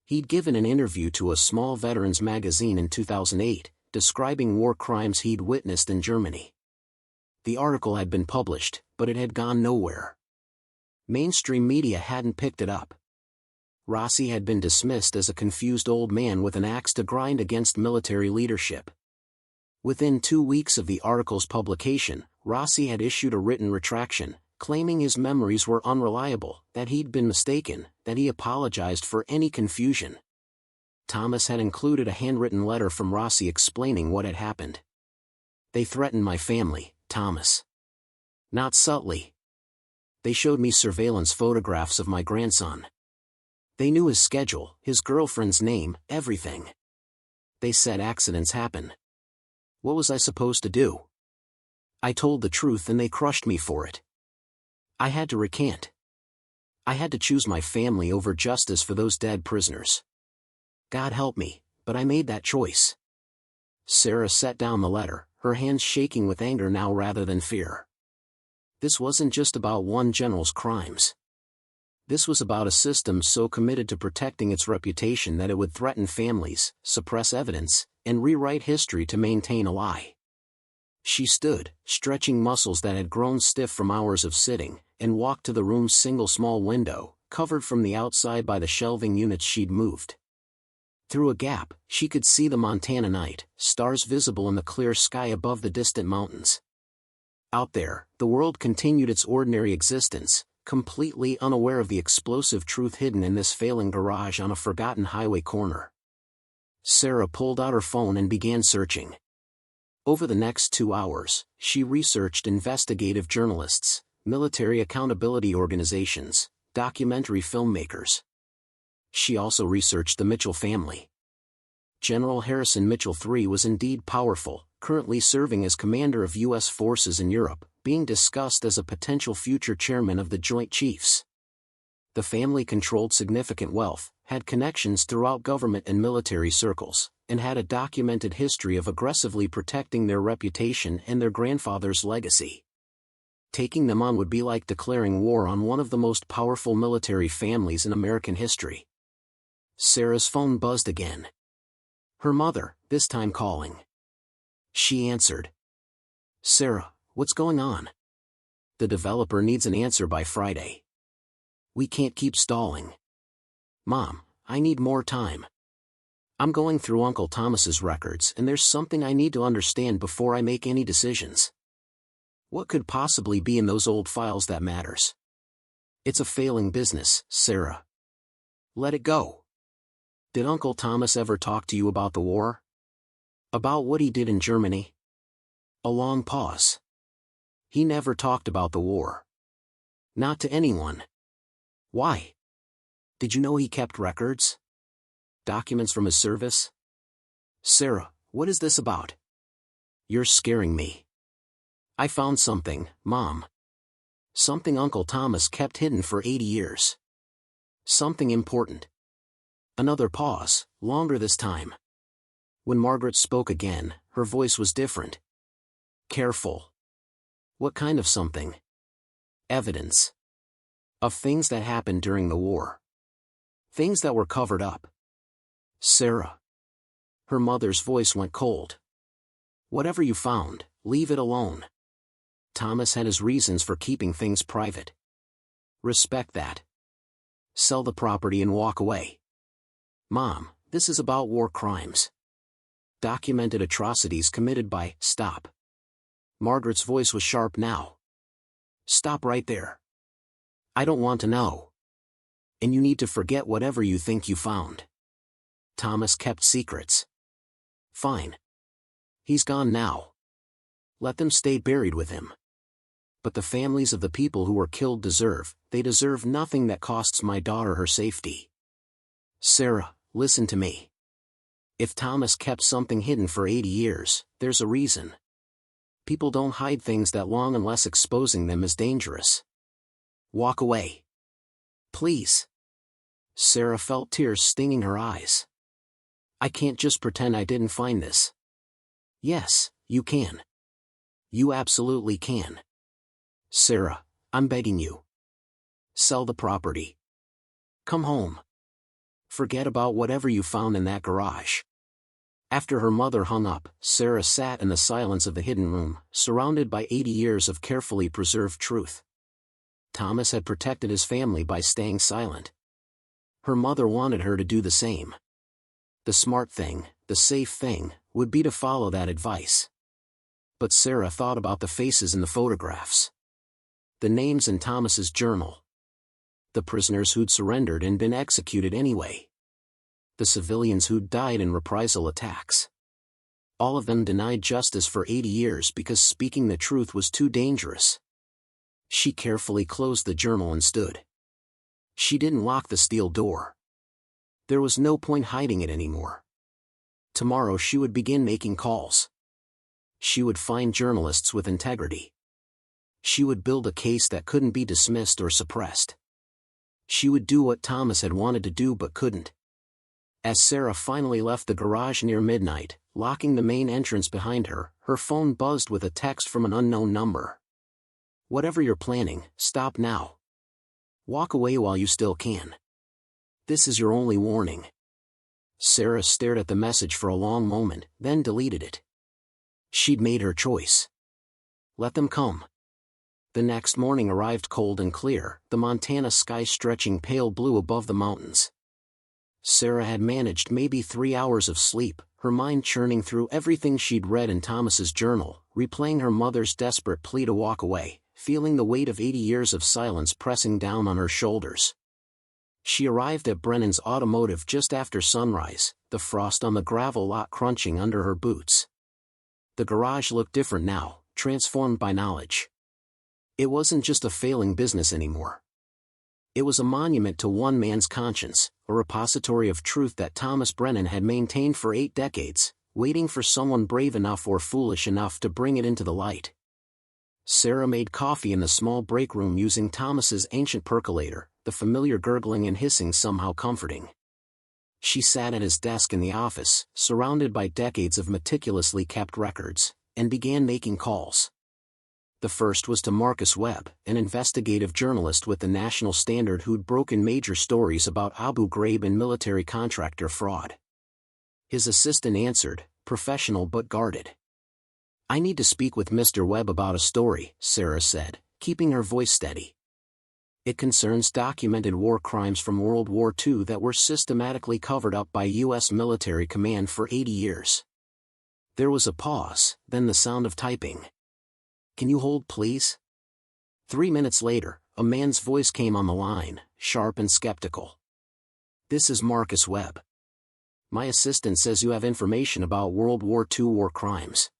He'd given an interview to a small veterans magazine in 2008, describing war crimes he'd witnessed in Germany. The article had been published, but it had gone nowhere. Mainstream media hadn't picked it up. Rossi had been dismissed as a confused old man with an axe to grind against military leadership. Within 2 weeks of the article's publication, Rossi had issued a written retraction, claiming his memories were unreliable, that he'd been mistaken, that he apologized for any confusion. Thomas had included a handwritten letter from Rossi explaining what had happened. They threatened my family, Thomas. Not subtly. They showed me surveillance photographs of my grandson. They knew his schedule, his girlfriend's name, everything. They said accidents happen. What was I supposed to do? I told the truth and they crushed me for it. I had to recant. I had to choose my family over justice for those dead prisoners. God help me, but I made that choice. Sarah set down the letter, her hands shaking with anger now rather than fear. This wasn't just about one general's crimes. This was about a system so committed to protecting its reputation that it would threaten families, suppress evidence, and rewrite history to maintain a lie. She stood, stretching muscles that had grown stiff from hours of sitting, and walked to the room's single small window, covered from the outside by the shelving units she'd moved. Through a gap, she could see the Montana night, stars visible in the clear sky above the distant mountains. Out there, the world continued its ordinary existence, completely unaware of the explosive truth hidden in this failing garage on a forgotten highway corner. Sarah pulled out her phone and began searching. Over the next 2 hours, she researched investigative journalists, military accountability organizations, documentary filmmakers. She also researched the Mitchell family. General Harrison Mitchell III was indeed powerful, currently serving as commander of U.S. forces in Europe, being discussed as a potential future chairman of the Joint Chiefs. The family controlled significant wealth, had connections throughout government and military circles, and had a documented history of aggressively protecting their reputation and their grandfather's legacy. Taking them on would be like declaring war on one of the most powerful military families in American history. Sarah's phone buzzed again. Her mother, this time calling. She answered. Sarah, what's going on? The developer needs an answer by Friday. We can't keep stalling. Mom, I need more time. I'm going through Uncle Thomas's records and there's something I need to understand before I make any decisions. What could possibly be in those old files that matters? It's a failing business, Sarah. Let it go. Did Uncle Thomas ever talk to you about the war? About what he did in Germany? A long pause. He never talked about the war. Not to anyone. Why? Did you know he kept records? Documents from his service? Sarah, what is this about? You're scaring me. I found something, Mom. Something Uncle Thomas kept hidden for 80 years. Something important. Another pause, longer this time. When Margaret spoke again, her voice was different. Careful. What kind of something? Evidence. Of things that happened during the war. Things that were covered up. Sarah. Her mother's voice went cold. Whatever you found, leave it alone. Thomas had his reasons for keeping things private. Respect that. Sell the property and walk away. Mom, this is about war crimes. Documented atrocities committed by. Stop. Margaret's voice was sharp now. Stop right there. I don't want to know. And you need to forget whatever you think you found. Thomas kept secrets. Fine. He's gone now. Let them stay buried with him. But the families of the people who were killed deserve nothing that costs my daughter her safety. Sarah, listen to me. If Thomas kept something hidden for 80 years, there's a reason. People don't hide things that long unless exposing them is dangerous. Walk away. Please. Sarah felt tears stinging her eyes. I can't just pretend I didn't find this. Yes, you can. You absolutely can. Sarah, I'm begging you. Sell the property. Come home. Forget about whatever you found in that garage. After her mother hung up, Sarah sat in the silence of the hidden room, surrounded by 80 years of carefully preserved truth. Thomas had protected his family by staying silent. Her mother wanted her to do the same. The smart thing, the safe thing, would be to follow that advice. But Sarah thought about the faces in the photographs. The names in Thomas's journal. The prisoners who'd surrendered and been executed anyway. The civilians who'd died in reprisal attacks. All of them denied justice for 80 years because speaking the truth was too dangerous. She carefully closed the journal and stood. She didn't lock the steel door. There was no point hiding it anymore. Tomorrow she would begin making calls. She would find journalists with integrity. She would build a case that couldn't be dismissed or suppressed. She would do what Thomas had wanted to do but couldn't. As Sarah finally left the garage near midnight, locking the main entrance behind her, her phone buzzed with a text from an unknown number. Whatever you're planning, stop now. Walk away while you still can. This is your only warning. Sarah stared at the message for a long moment, then deleted it. She'd made her choice. Let them come. The next morning arrived cold and clear, the Montana sky stretching pale blue above the mountains. Sarah had managed maybe 3 hours of sleep, her mind churning through everything she'd read in Thomas's journal, replaying her mother's desperate plea to walk away, feeling the weight of 80 years of silence pressing down on her shoulders. She arrived at Brennan's Automotive just after sunrise, the frost on the gravel lot crunching under her boots. The garage looked different now, transformed by knowledge. It wasn't just a failing business anymore. It was a monument to one man's conscience, a repository of truth that Thomas Brennan had maintained for 8 decades, waiting for someone brave enough or foolish enough to bring it into the light. Sarah made coffee in the small break room using Thomas's ancient percolator, the familiar gurgling and hissing somehow comforting. She sat at his desk in the office, surrounded by decades of meticulously kept records, and began making calls. The first was to Marcus Webb, an investigative journalist with the National Standard who'd broken major stories about Abu Ghraib and military contractor fraud. His assistant answered, professional but guarded. I need to speak with Mr. Webb about a story, Sarah said, keeping her voice steady. It concerns documented war crimes from World War II that were systematically covered up by U.S. military command for 80 years. There was a pause, then the sound of typing. Can you hold, please? 3 minutes later, a man's voice came on the line, sharp and skeptical. This is Marcus Webb. My assistant says you have information about World War II war crimes.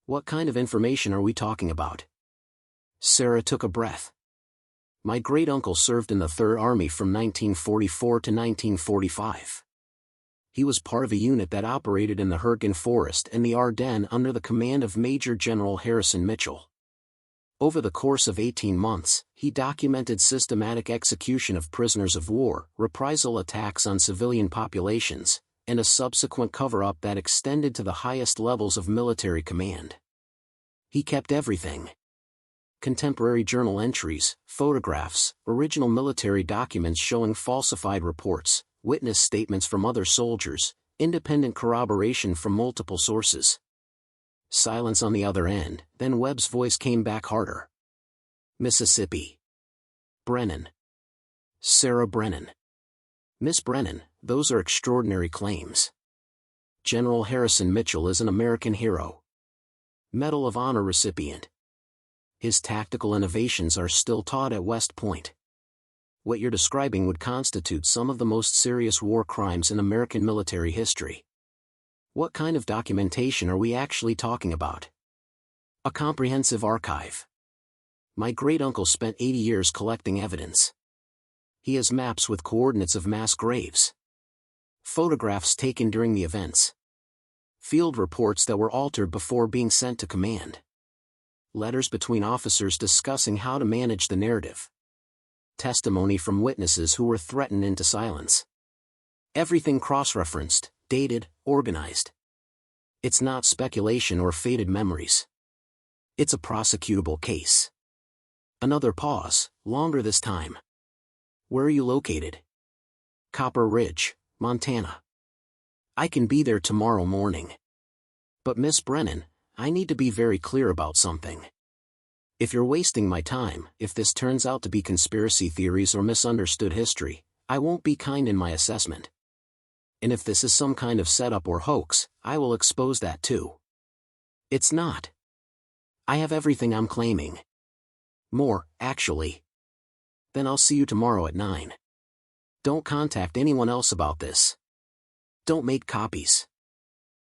What kind of information are we talking about? Sarah took a breath. My great-uncle served in the Third Army from 1944 to 1945. He was part of a unit that operated in the Hurtgen Forest and the Ardennes under the command of Major General Harrison Mitchell. Over the course of 18 months, he documented systematic execution of prisoners of war, reprisal attacks on civilian populations, and a subsequent cover-up that extended to the highest levels of military command. He kept everything. Contemporary journal entries, photographs, original military documents showing falsified reports, witness statements from other soldiers, independent corroboration from multiple sources. Silence on the other end, then Webb's voice came back harder. Mississippi. Brennan. Sarah Brennan. Miss Brennan, those are extraordinary claims. General Harrison Mitchell is an American hero. Medal of Honor recipient. His tactical innovations are still taught at West Point. What you're describing would constitute some of the most serious war crimes in American military history. What kind of documentation are we actually talking about? A comprehensive archive. My great-uncle spent 80 years collecting evidence. He has maps with coordinates of mass graves. Photographs taken during the events. Field reports that were altered before being sent to command. Letters between officers discussing how to manage the narrative. Testimony from witnesses who were threatened into silence. Everything cross-referenced, dated, organized. It's not speculation or faded memories. It's a prosecutable case. Another pause, longer this time. Where are you located? Copper Ridge, Montana. I can be there tomorrow morning. But Miss Brennan, I need to be very clear about something. If you're wasting my time, if this turns out to be conspiracy theories or misunderstood history, I won't be kind in my assessment. And if this is some kind of setup or hoax, I will expose that too. It's not. I have everything I'm claiming. More, actually. Then I'll see you tomorrow at 9. Don't contact anyone else about this. Don't make copies.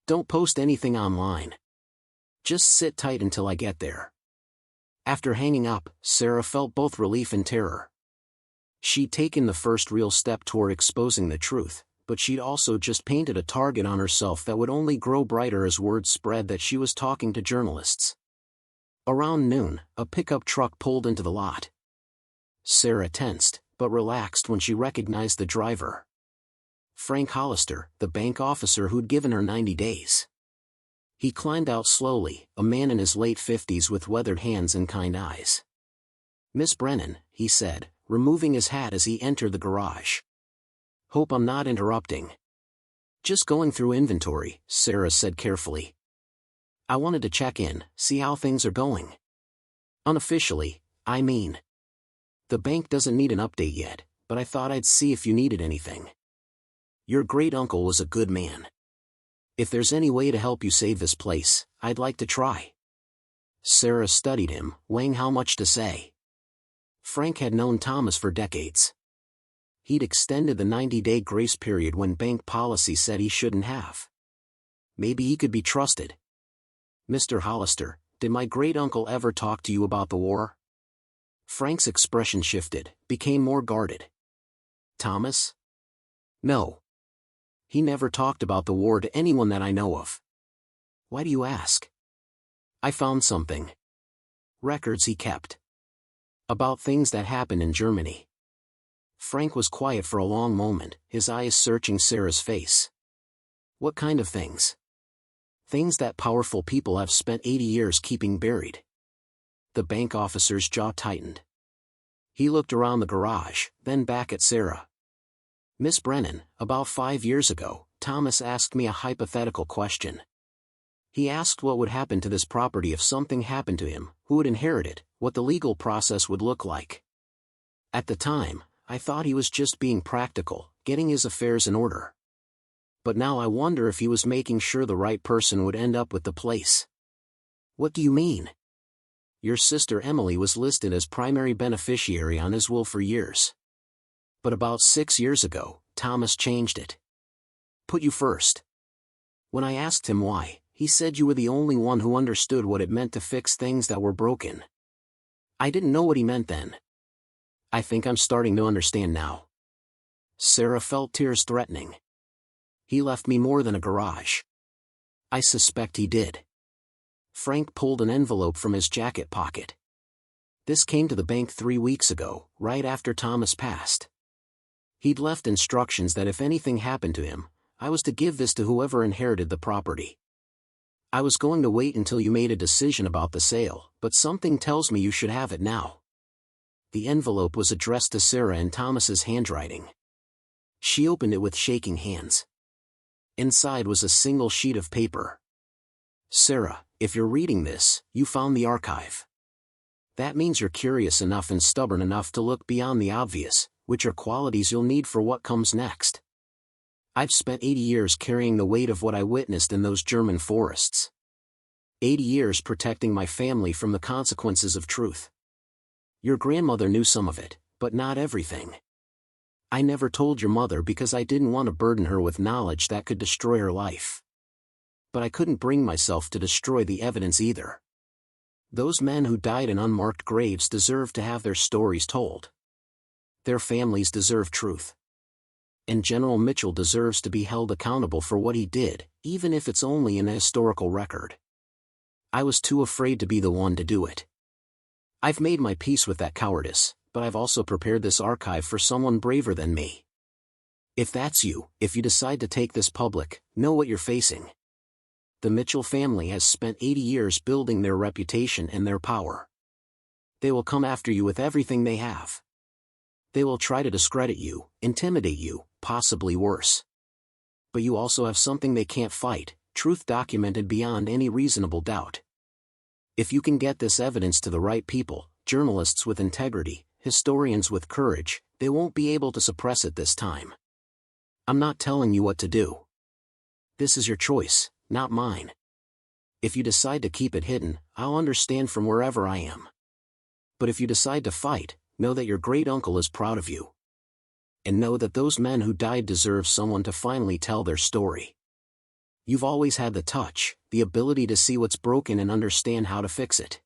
Don't post anything online. Just sit tight until I get there. After hanging up, Sarah felt both relief and terror. She'd taken the first real step toward exposing the truth, but she'd also just painted a target on herself that would only grow brighter as word spread that she was talking to journalists. Around noon, a pickup truck pulled into the lot. Sarah tensed, but relaxed when she recognized the driver. Frank Hollister, the bank officer who'd given her 90 days. He climbed out slowly, a man in his late 50s with weathered hands and kind eyes. Miss Brennan, he said, removing his hat as he entered the garage. Hope I'm not interrupting. Just going through inventory, Sarah said carefully. I wanted to check in, see how things are going. Unofficially, I mean. The bank doesn't need an update yet, but I thought I'd see if you needed anything. Your great-uncle was a good man. If there's any way to help you save this place, I'd like to try. Sarah studied him, weighing how much to say. Frank had known Thomas for decades. He'd extended the 90-day grace period when bank policy said he shouldn't have. Maybe he could be trusted. Mr. Hollister, did my great-uncle ever talk to you about the war? Frank's expression shifted, became more guarded. Thomas? No. He never talked about the war to anyone that I know of. Why do you ask? I found something. Records he kept. About things that happened in Germany. Frank was quiet for a long moment, his eyes searching Sarah's face. What kind of things? Things that powerful people have spent 80 years keeping buried. The bank officer's jaw tightened. He looked around the garage, then back at Sarah. Miss Brennan, about 5 years ago, Thomas asked me a hypothetical question. He asked what would happen to this property if something happened to him, who would inherit it, what the legal process would look like. At the time, I thought he was just being practical, getting his affairs in order. But now I wonder if he was making sure the right person would end up with the place. What do you mean? Your sister Emily was listed as primary beneficiary on his will for years. But about 6 years ago, Thomas changed it. Put you first. When I asked him why, he said you were the only one who understood what it meant to fix things that were broken. I didn't know what he meant then. I think I'm starting to understand now. Sarah felt tears threatening. He left me more than a garage. I suspect he did. Frank pulled an envelope from his jacket pocket. This came to the bank 3 weeks ago, right after Thomas passed. He'd left instructions that if anything happened to him, I was to give this to whoever inherited the property. I was going to wait until you made a decision about the sale, but something tells me you should have it now. The envelope was addressed to Sarah in Thomas's handwriting. She opened it with shaking hands. Inside was a single sheet of paper. Sarah, if you're reading this, you found the archive. That means you're curious enough and stubborn enough to look beyond the obvious, which are qualities you'll need for what comes next. I've spent 80 years carrying the weight of what I witnessed in those German forests. 80 years protecting my family from the consequences of truth. Your grandmother knew some of it, but not everything. I never told your mother because I didn't want to burden her with knowledge that could destroy her life. But I couldn't bring myself to destroy the evidence either. Those men who died in unmarked graves deserve to have their stories told. Their families deserve truth. And General Mitchell deserves to be held accountable for what he did, even if it's only in a historical record. I was too afraid to be the one to do it. I've made my peace with that cowardice, but I've also prepared this archive for someone braver than me. If that's you, if you decide to take this public, know what you're facing. The Mitchell family has spent 80 years building their reputation and their power. They will come after you with everything they have. They will try to discredit you, intimidate you, possibly worse. But you also have something they can't fight, truth documented beyond any reasonable doubt. If you can get this evidence to the right people, journalists with integrity, historians with courage, they won't be able to suppress it this time. I'm not telling you what to do. This is your choice, not mine. If you decide to keep it hidden, I'll understand from wherever I am. But if you decide to fight, know that your great-uncle is proud of you. And know that those men who died deserve someone to finally tell their story. You've always had the touch, the ability to see what's broken and understand how to fix it.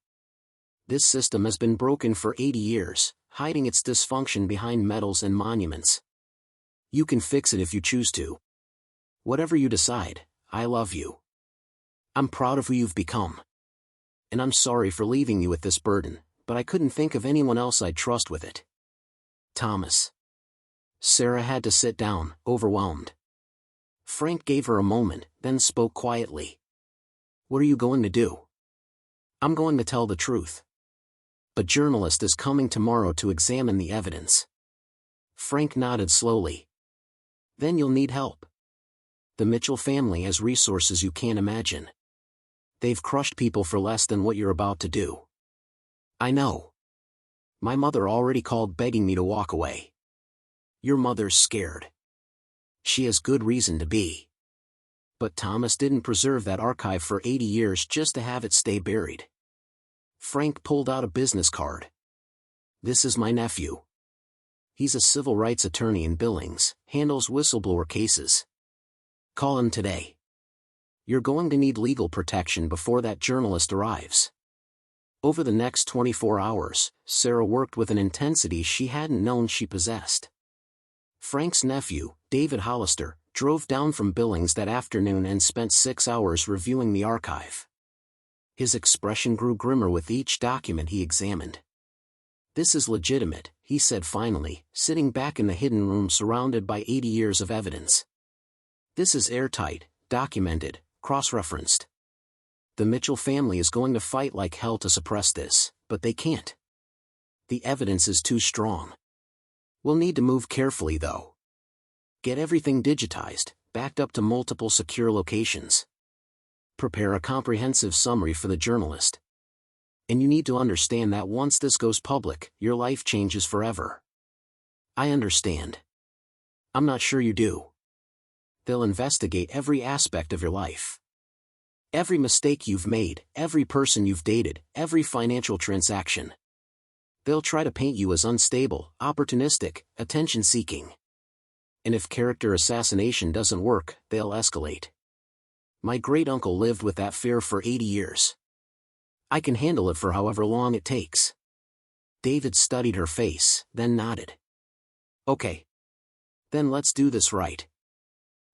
This system has been broken for 80 years, hiding its dysfunction behind medals and monuments. You can fix it if you choose to. Whatever you decide, I love you. I'm proud of who you've become. And I'm sorry for leaving you with this burden, but I couldn't think of anyone else I'd trust with it. Thomas. Sarah had to sit down, overwhelmed. Frank gave her a moment, then spoke quietly. What are you going to do? I'm going to tell the truth. A journalist is coming tomorrow to examine the evidence. Frank nodded slowly. Then you'll need help. The Mitchell family has resources you can't imagine. They've crushed people for less than what you're about to do. I know. My mother already called begging me to walk away. Your mother's scared. She has good reason to be. But Thomas didn't preserve that archive for 80 years just to have it stay buried. Frank pulled out a business card. This is my nephew. He's a civil rights attorney in Billings, handles whistleblower cases. Call him today. You're going to need legal protection before that journalist arrives. Over the next 24 hours, Sarah worked with an intensity she hadn't known she possessed. Frank's nephew, David Hollister, drove down from Billings that afternoon and spent 6 hours reviewing the archive. His expression grew grimmer with each document he examined. This is legitimate, he said finally, sitting back in the hidden room surrounded by 80 years of evidence. This is airtight, documented, cross-referenced. The Mitchell family is going to fight like hell to suppress this, but they can't. The evidence is too strong. We'll need to move carefully though. Get everything digitized, backed up to multiple secure locations. Prepare a comprehensive summary for the journalist. And you need to understand that once this goes public, your life changes forever. I understand. I'm not sure you do. They'll investigate every aspect of your life. Every mistake you've made, every person you've dated, every financial transaction. They'll try to paint you as unstable, opportunistic, attention-seeking. And if character assassination doesn't work, they'll escalate. My great-uncle lived with that fear for 80 years. I can handle it for however long it takes. David studied her face, then nodded. Okay. Then let's do this right.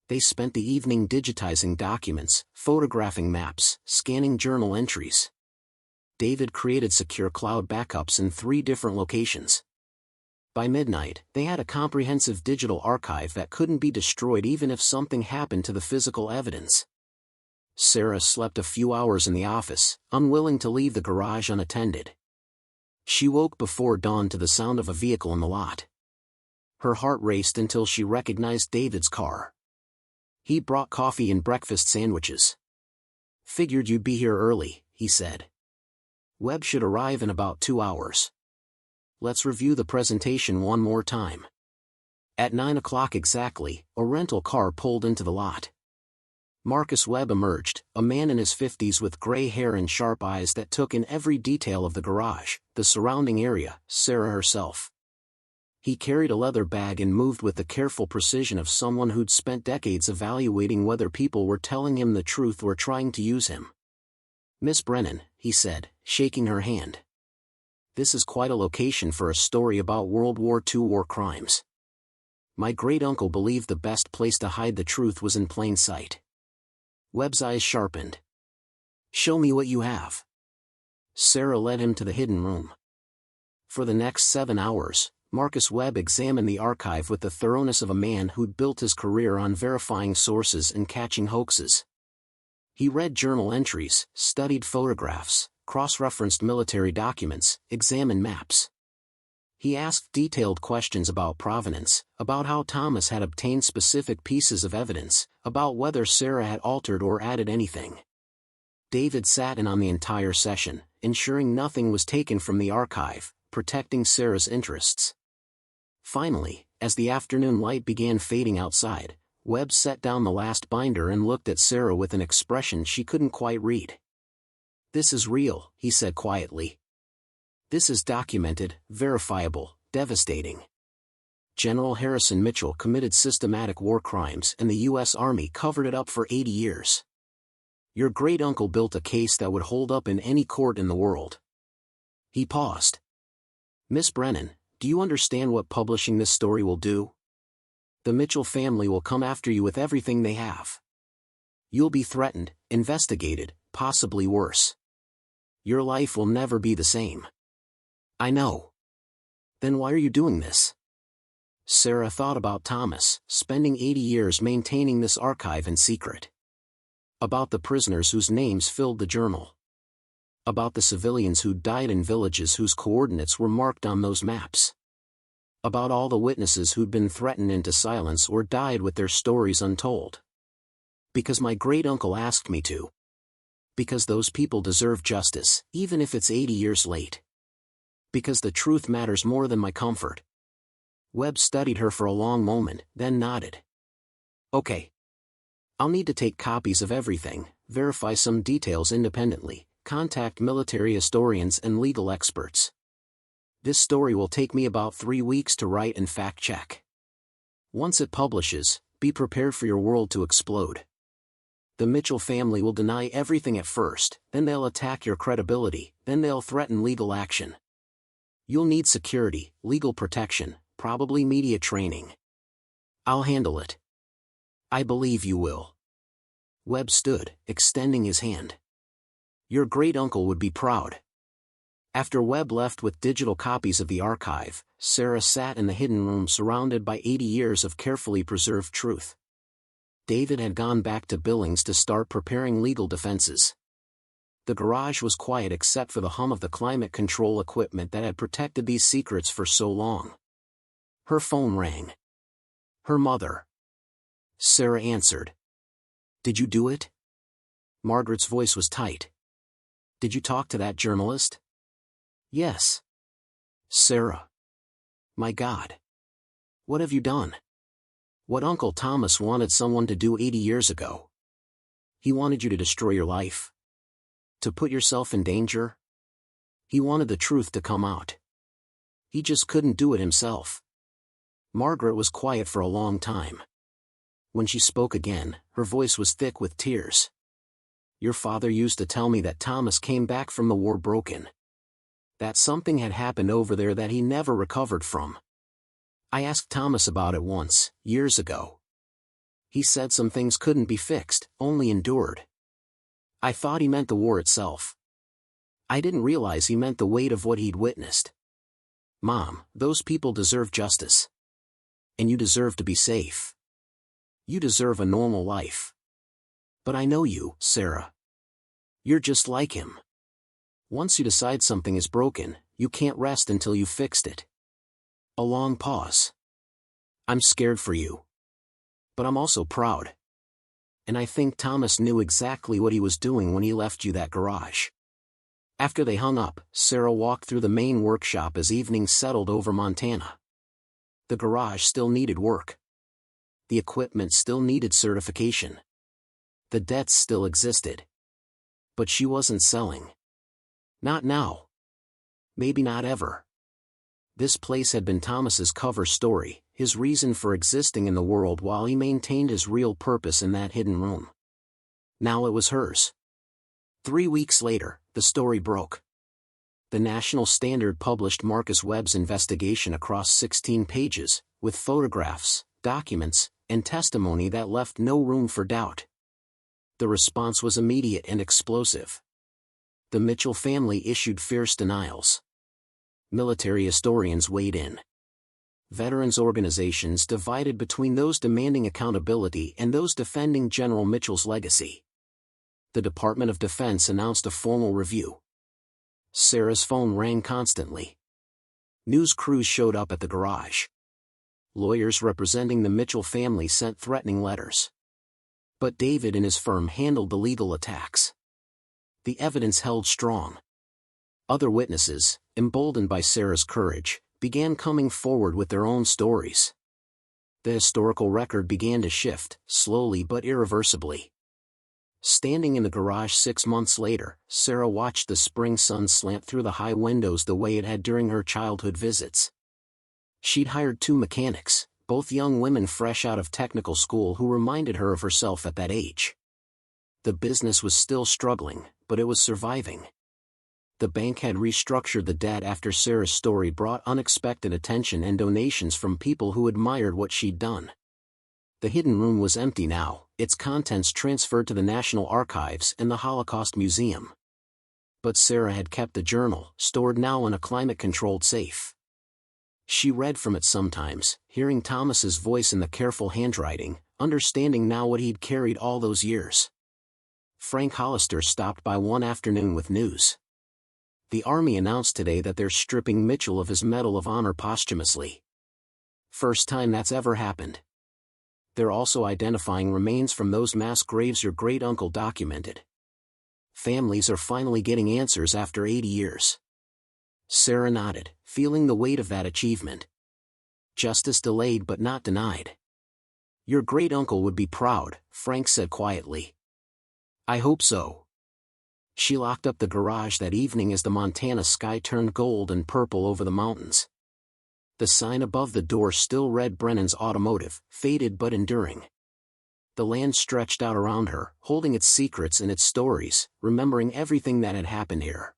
They spent the evening digitizing documents, photographing maps, scanning journal entries. David created secure cloud backups in 3 different locations. By midnight, they had a comprehensive digital archive that couldn't be destroyed even if something happened to the physical evidence. Sarah slept a few hours in the office, unwilling to leave the garage unattended. She woke before dawn to the sound of a vehicle in the lot. Her heart raced until she recognized David's car. He brought coffee and breakfast sandwiches. "Figured you'd be here early," he said. "Webb should arrive in about 2 hours. Let's review the presentation one more time." At 9 o'clock exactly, a rental car pulled into the lot. Marcus Webb emerged, a man in his 50s with gray hair and sharp eyes that took in every detail of the garage, the surrounding area, Sarah herself. He carried a leather bag and moved with the careful precision of someone who'd spent decades evaluating whether people were telling him the truth or trying to use him. "Miss Brennan," he said, shaking her hand. "This is quite a location for a story about World War II war crimes. My great-uncle believed the best place to hide the truth was in plain sight." Webb's eyes sharpened. "Show me what you have." Sarah led him to the hidden room. For the next 7 hours, Marcus Webb examined the archive with the thoroughness of a man who'd built his career on verifying sources and catching hoaxes. He read journal entries, studied photographs, cross-referenced military documents, examined maps. He asked detailed questions about provenance, about how Thomas had obtained specific pieces of evidence, about whether Sarah had altered or added anything. David sat in on the entire session, ensuring nothing was taken from the archive, protecting Sarah's interests. Finally, as the afternoon light began fading outside, Webb set down the last binder and looked at Sarah with an expression she couldn't quite read. "This is real," he said quietly. "This is documented, verifiable, devastating. General Harrison Mitchell committed systematic war crimes and the U.S. Army covered it up for 80 years. Your great-uncle built a case that would hold up in any court in the world." He paused. "Miss Brennan, do you understand what publishing this story will do? The Mitchell family will come after you with everything they have. You'll be threatened, investigated, possibly worse. Your life will never be the same." "I know." "Then why are you doing this?" Sarah thought about Thomas, spending 80 years maintaining this archive in secret. About the prisoners whose names filled the journal. About the civilians who died in villages whose coordinates were marked on those maps. About all the witnesses who'd been threatened into silence or died with their stories untold. Because my great-uncle asked me to. Because those people deserve justice, even if it's 80 years late. Because the truth matters more than my comfort." Webb studied her for a long moment, then nodded. "Okay. I'll need to take copies of everything, verify some details independently, contact military historians and legal experts. This story will take me about 3 weeks to write and fact-check. Once it publishes, be prepared for your world to explode. The Mitchell family will deny everything at first, then they'll attack your credibility, then they'll threaten legal action. You'll need security, legal protection, probably media training. I'll handle it. I believe you will." Webb stood, extending his hand. "Your great-uncle would be proud." After Webb left with digital copies of the archive, Sarah sat in the hidden room surrounded by 80 years of carefully preserved truth. David had gone back to Billings to start preparing legal defenses. The garage was quiet except for the hum of the climate control equipment that had protected these secrets for so long. Her phone rang. Her mother. Sarah answered. "Did you do it?" Margaret's voice was tight. "Did you talk to that journalist?" "Yes." "Sarah. My God. What have you done? What Uncle Thomas wanted someone to do 80 years ago. He wanted you to destroy your life. To put yourself in danger. He wanted the truth to come out. He just couldn't do it himself." Margaret was quiet for a long time. When she spoke again, her voice was thick with tears. "Your father used to tell me that Thomas came back from the war broken. That something had happened over there that he never recovered from. I asked Thomas about it once, years ago. He said some things couldn't be fixed, only endured. I thought he meant the war itself. I didn't realize he meant the weight of what he'd witnessed. Mom, those people deserve justice. And you deserve to be safe. You deserve a normal life. But I know you, Sarah. You're just like him. Once you decide something is broken, you can't rest until you've fixed it. A long pause. I'm scared for you. But I'm also proud. And I think Thomas knew exactly what he was doing when he left you that garage. After they hung up, Sarah walked through the main workshop as evening settled over Montana. The garage still needed work. The equipment still needed certification. The debts still existed. But she wasn't selling. Not now. Maybe not ever. This place had been Thomas's cover story, his reason for existing in the world while he maintained his real purpose in that hidden room. Now it was hers. 3 weeks later, the story broke. The National Standard published Marcus Webb's investigation across 16 pages, with photographs, documents, and testimony that left no room for doubt. The response was immediate and explosive. The Mitchell family issued fierce denials. Military historians weighed in. Veterans organizations divided between those demanding accountability and those defending General Mitchell's legacy. The Department of Defense announced a formal review. Sarah's phone rang constantly. News crews showed up at the garage. Lawyers representing the Mitchell family sent threatening letters. But David and his firm handled the legal attacks. The evidence held strong. Other witnesses, emboldened by Sarah's courage, began coming forward with their own stories. The historical record began to shift, slowly but irreversibly. Standing in the garage 6 months later, Sarah watched the spring sun slant through the high windows the way it had during her childhood visits. She'd hired 2 mechanics, both young women fresh out of technical school who reminded her of herself at that age. The business was still struggling, but it was surviving. The bank had restructured the debt after Sarah's story brought unexpected attention and donations from people who admired what she'd done. The hidden room was empty now, its contents transferred to the National Archives and the Holocaust Museum. But Sarah had kept the journal, stored now in a climate-controlled safe. She read from it sometimes, hearing Thomas's voice in the careful handwriting, understanding now what he'd carried all those years. Frank Hollister stopped by one afternoon with news. The Army announced today that they're stripping Mitchell of his Medal of Honor posthumously. First time that's ever happened. They're also identifying remains from those mass graves your great-uncle documented. Families are finally getting answers after 80 years. Sarah nodded, feeling the weight of that achievement. Justice delayed but not denied. Your great-uncle would be proud, Frank said quietly. I hope so. She locked up the garage that evening as the Montana sky turned gold and purple over the mountains. The sign above the door still read Brennan's Automotive, faded but enduring. The land stretched out around her, holding its secrets and its stories, remembering everything that had happened here.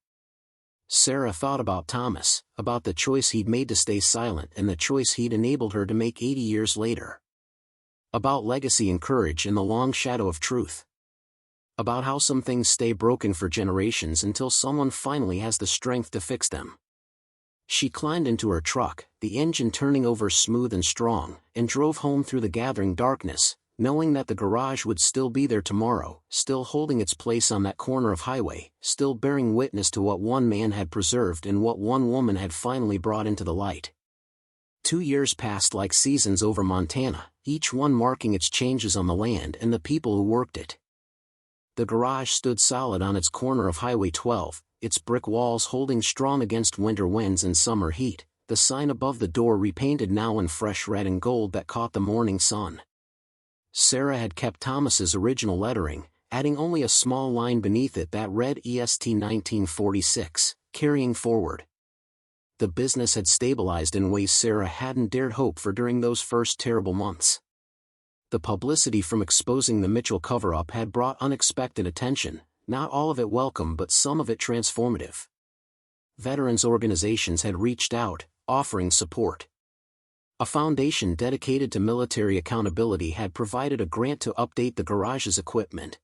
Sarah thought about Thomas, about the choice he'd made to stay silent and the choice he'd enabled her to make 80 years later. About legacy and courage in the long shadow of truth. About how some things stay broken for generations until someone finally has the strength to fix them. She climbed into her truck, the engine turning over smooth and strong, and drove home through the gathering darkness, knowing that the garage would still be there tomorrow, still holding its place on that corner of highway, still bearing witness to what one man had preserved and what one woman had finally brought into the light. 2 years passed like seasons over Montana, each one marking its changes on the land and the people who worked it. The garage stood solid on its corner of Highway 12, its brick walls holding strong against winter winds and summer heat, the sign above the door repainted now in fresh red and gold that caught the morning sun. Sarah had kept Thomas's original lettering, adding only a small line beneath it that read EST 1946, carrying forward. The business had stabilized in ways Sarah hadn't dared hope for during those first terrible months. The publicity from exposing the Mitchell cover-up had brought unexpected attention, not all of it welcome but some of it transformative. Veterans organizations had reached out, offering support. A foundation dedicated to military accountability had provided a grant to update the garage's equipment.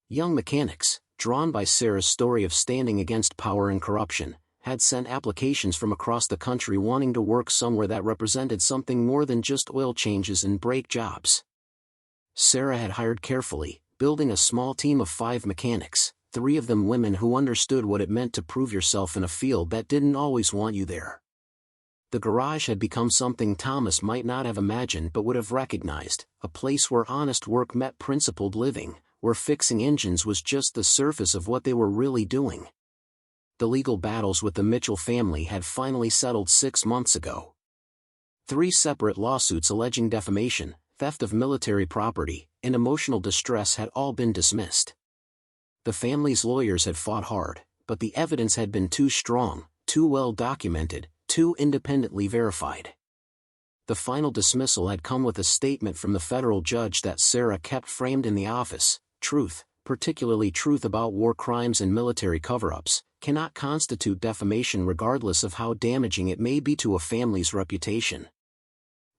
Young mechanics, drawn by Sarah's story of standing against power and corruption, had sent applications from across the country wanting to work somewhere that represented something more than just oil changes and brake jobs. Sarah had hired carefully, building a small team of 5 mechanics, 3 of them women who understood what it meant to prove yourself in a field that didn't always want you there. The garage had become something Thomas might not have imagined but would have recognized, a place where honest work met principled living, where fixing engines was just the surface of what they were really doing. The legal battles with the Mitchell family had finally settled 6 months ago. 3 separate lawsuits alleging defamation, theft of military property, and emotional distress had all been dismissed. The family's lawyers had fought hard, but the evidence had been too strong, too well documented, too independently verified. The final dismissal had come with a statement from the federal judge that Sarah kept framed in the office: truth, particularly truth about war crimes and military cover-ups, cannot constitute defamation regardless of how damaging it may be to a family's reputation.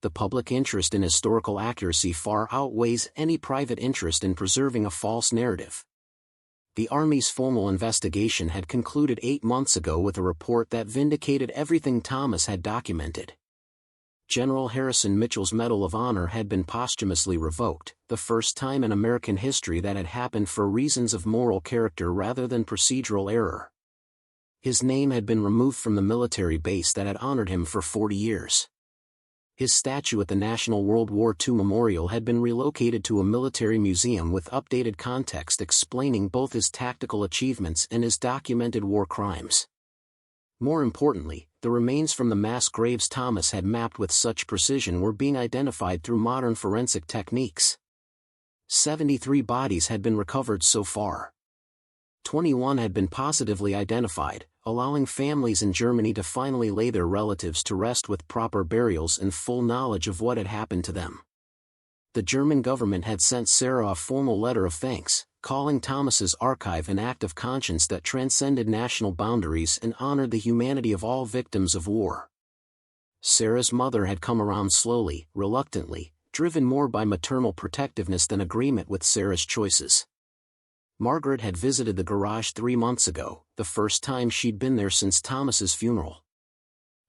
The public interest in historical accuracy far outweighs any private interest in preserving a false narrative. The Army's formal investigation had concluded 8 months ago with a report that vindicated everything Thomas had documented. General Harrison Mitchell's Medal of Honor had been posthumously revoked, the first time in American history that had happened for reasons of moral character rather than procedural error. His name had been removed from the military base that had honored him for 40 years. His statue at the National World War II Memorial had been relocated to a military museum with updated context explaining both his tactical achievements and his documented war crimes. More importantly, the remains from the mass graves Thomas had mapped with such precision were being identified through modern forensic techniques. 73 bodies had been recovered so far. 21 had been positively identified, allowing families in Germany to finally lay their relatives to rest with proper burials and full knowledge of what had happened to them. The German government had sent Sarah a formal letter of thanks, calling Thomas's archive an act of conscience that transcended national boundaries and honored the humanity of all victims of war. Sarah's mother had come around slowly, reluctantly, driven more by maternal protectiveness than agreement with Sarah's choices. Margaret had visited the garage 3 months ago, the first time she'd been there since Thomas's funeral.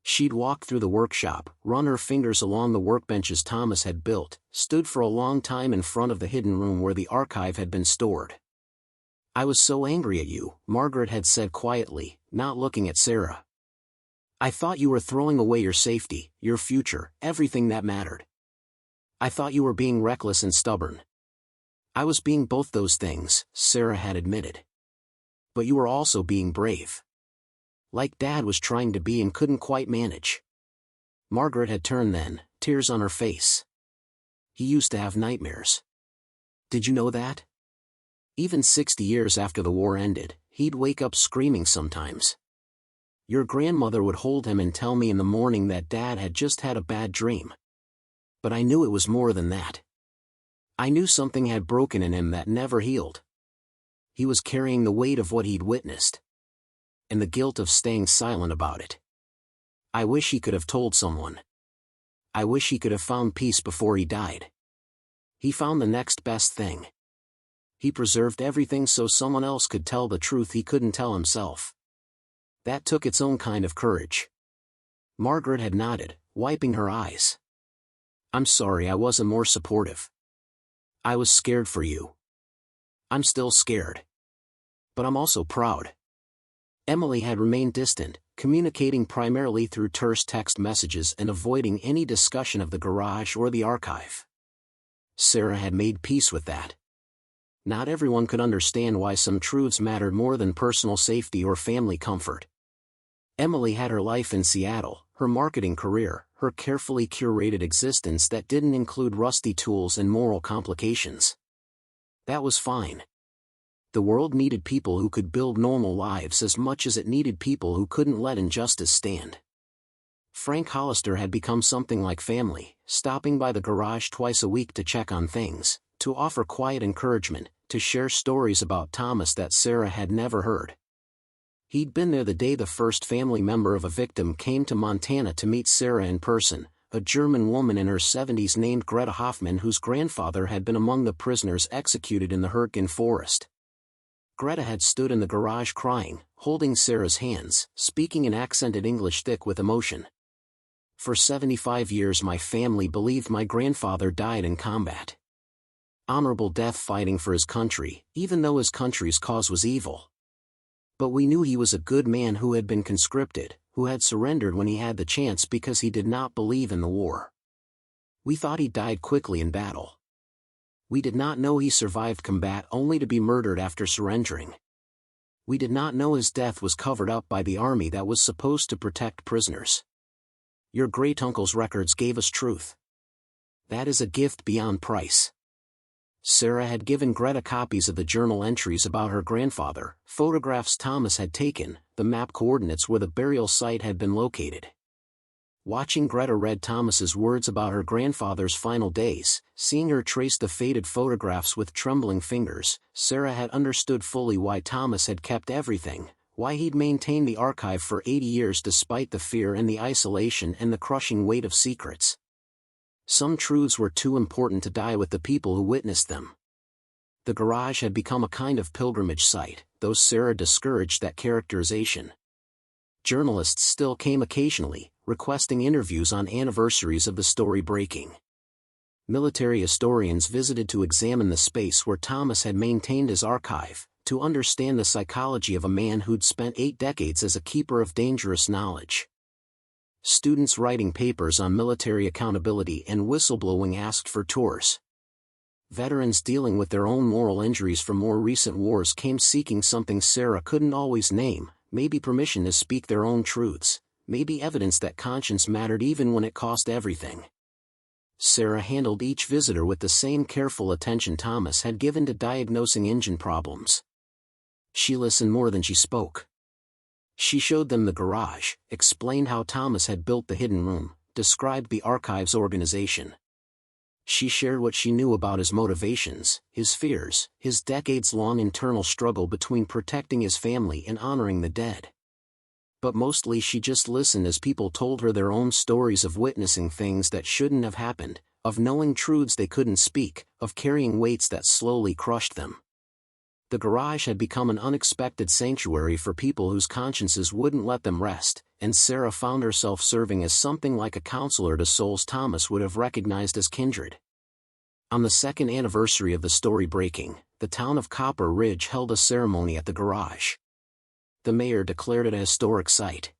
She'd walked through the workshop, run her fingers along the workbenches Thomas had built, stood for a long time in front of the hidden room where the archive had been stored. "I was so angry at you," Margaret had said quietly, not looking at Sarah. "I thought you were throwing away your safety, your future, everything that mattered. I thought you were being reckless and stubborn." "I was being both those things," Sarah had admitted. "But you were also being brave. Like Dad was trying to be and couldn't quite manage." Margaret had turned then, tears on her face. "He used to have nightmares. Did you know that? Even 60 years after the war ended, he'd wake up screaming sometimes. Your grandmother would hold him and tell me in the morning that Dad had just had a bad dream. But I knew it was more than that. I knew something had broken in him that never healed. He was carrying the weight of what he'd witnessed. And the guilt of staying silent about it. I wish he could have told someone. I wish he could have found peace before he died. He found the next best thing. He preserved everything so someone else could tell the truth he couldn't tell himself. That took its own kind of courage." Margaret had nodded, wiping her eyes. "I'm sorry I wasn't more supportive. I was scared for you. I'm still scared. But I'm also proud." Emily had remained distant, communicating primarily through terse text messages and avoiding any discussion of the garage or the archive. Sarah had made peace with that. Not everyone could understand why some truths mattered more than personal safety or family comfort. Emily had her life in Seattle, her marketing career, her carefully curated existence that didn't include rusty tools and moral complications. That was fine. The world needed people who could build normal lives as much as it needed people who couldn't let injustice stand. Frank Hollister had become something like family, stopping by the garage twice a week to check on things, to offer quiet encouragement, to share stories about Thomas that Sarah had never heard. He'd been there the day the first family member of a victim came to Montana to meet Sarah in person, a German woman in her 70s named Greta Hoffman whose grandfather had been among the prisoners executed in the Hurtgen forest. Greta had stood in the garage crying, holding Sarah's hands, speaking in accented English thick with emotion. "For 75 years my family believed my grandfather died in combat. Honorable death fighting for his country, even though his country's cause was evil. But we knew he was a good man who had been conscripted, who had surrendered when he had the chance because he did not believe in the war. We thought he died quickly in battle. We did not know he survived combat only to be murdered after surrendering. We did not know his death was covered up by the army that was supposed to protect prisoners. Your great-uncle's records gave us truth. That is a gift beyond price. Sarah had given Greta copies of the journal entries about her grandfather, photographs Thomas had taken, the map coordinates where the burial site had been located. Watching Greta read Thomas's words about her grandfather's final days, seeing her trace the faded photographs with trembling fingers, Sarah had understood fully why Thomas had kept everything, why he'd maintained the archive for 80 years despite the fear and the isolation and the crushing weight of secrets. Some truths were too important to die with the people who witnessed them. The garage had become a kind of pilgrimage site, though Sarah discouraged that characterization. Journalists still came occasionally, requesting interviews on anniversaries of the story breaking. Military historians visited to examine the space where Thomas had maintained his archive, to understand the psychology of a man who'd spent 8 decades as a keeper of dangerous knowledge. Students writing papers on military accountability and whistleblowing asked for tours. Veterans dealing with their own moral injuries from more recent wars came seeking something Sarah couldn't always name, maybe permission to speak their own truths, maybe evidence that conscience mattered even when it cost everything. Sarah handled each visitor with the same careful attention Thomas had given to diagnosing engine problems. She listened more than she spoke. She showed them the garage, explained how Thomas had built the hidden room, described the archive's organization. She shared what she knew about his motivations, his fears, his decades-long internal struggle between protecting his family and honoring the dead. But mostly she just listened as people told her their own stories of witnessing things that shouldn't have happened, of knowing truths they couldn't speak, of carrying weights that slowly crushed them. The garage had become an unexpected sanctuary for people whose consciences wouldn't let them rest, and Sarah found herself serving as something like a counselor to souls Thomas would have recognized as kindred. On the 2nd anniversary of the story breaking, the town of Copper Ridge held a ceremony at the garage. The mayor declared it a historic site.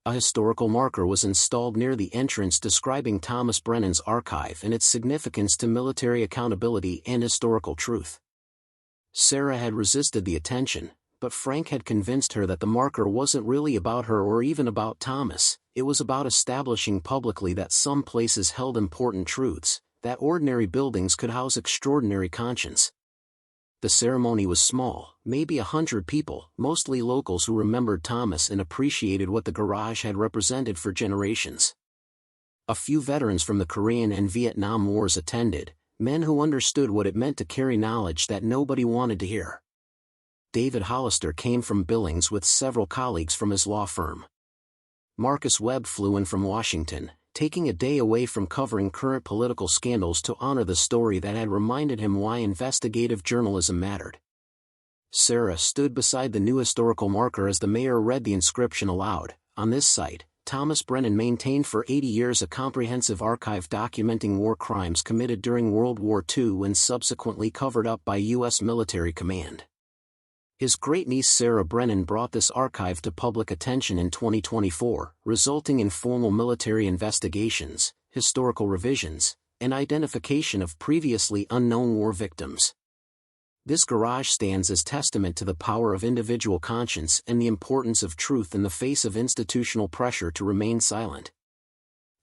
A historical marker was installed near the entrance describing Thomas Brennan's archive and its significance to military accountability and historical truth. Sarah had resisted the attention, but Frank had convinced her that the marker wasn't really about her or even about Thomas. It was about establishing publicly that some places held important truths, that ordinary buildings could house extraordinary conscience. The ceremony was small, maybe 100 people, mostly locals who remembered Thomas and appreciated what the garage had represented for generations. A few veterans from the Korean and Vietnam Wars attended, men who understood what it meant to carry knowledge that nobody wanted to hear. David Hollister came from Billings with several colleagues from his law firm. Marcus Webb flew in from Washington, taking a day away from covering current political scandals to honor the story that had reminded him why investigative journalism mattered. Sarah stood beside the new historical marker as the mayor read the inscription aloud. On this site, Thomas Brennan maintained for 80 years a comprehensive archive documenting war crimes committed during World War II and subsequently covered up by U.S. military command. His great-niece Sarah Brennan brought this archive to public attention in 2024, resulting in formal military investigations, historical revisions, and identification of previously unknown war victims. This garage stands as testament to the power of individual conscience and the importance of truth in the face of institutional pressure to remain silent.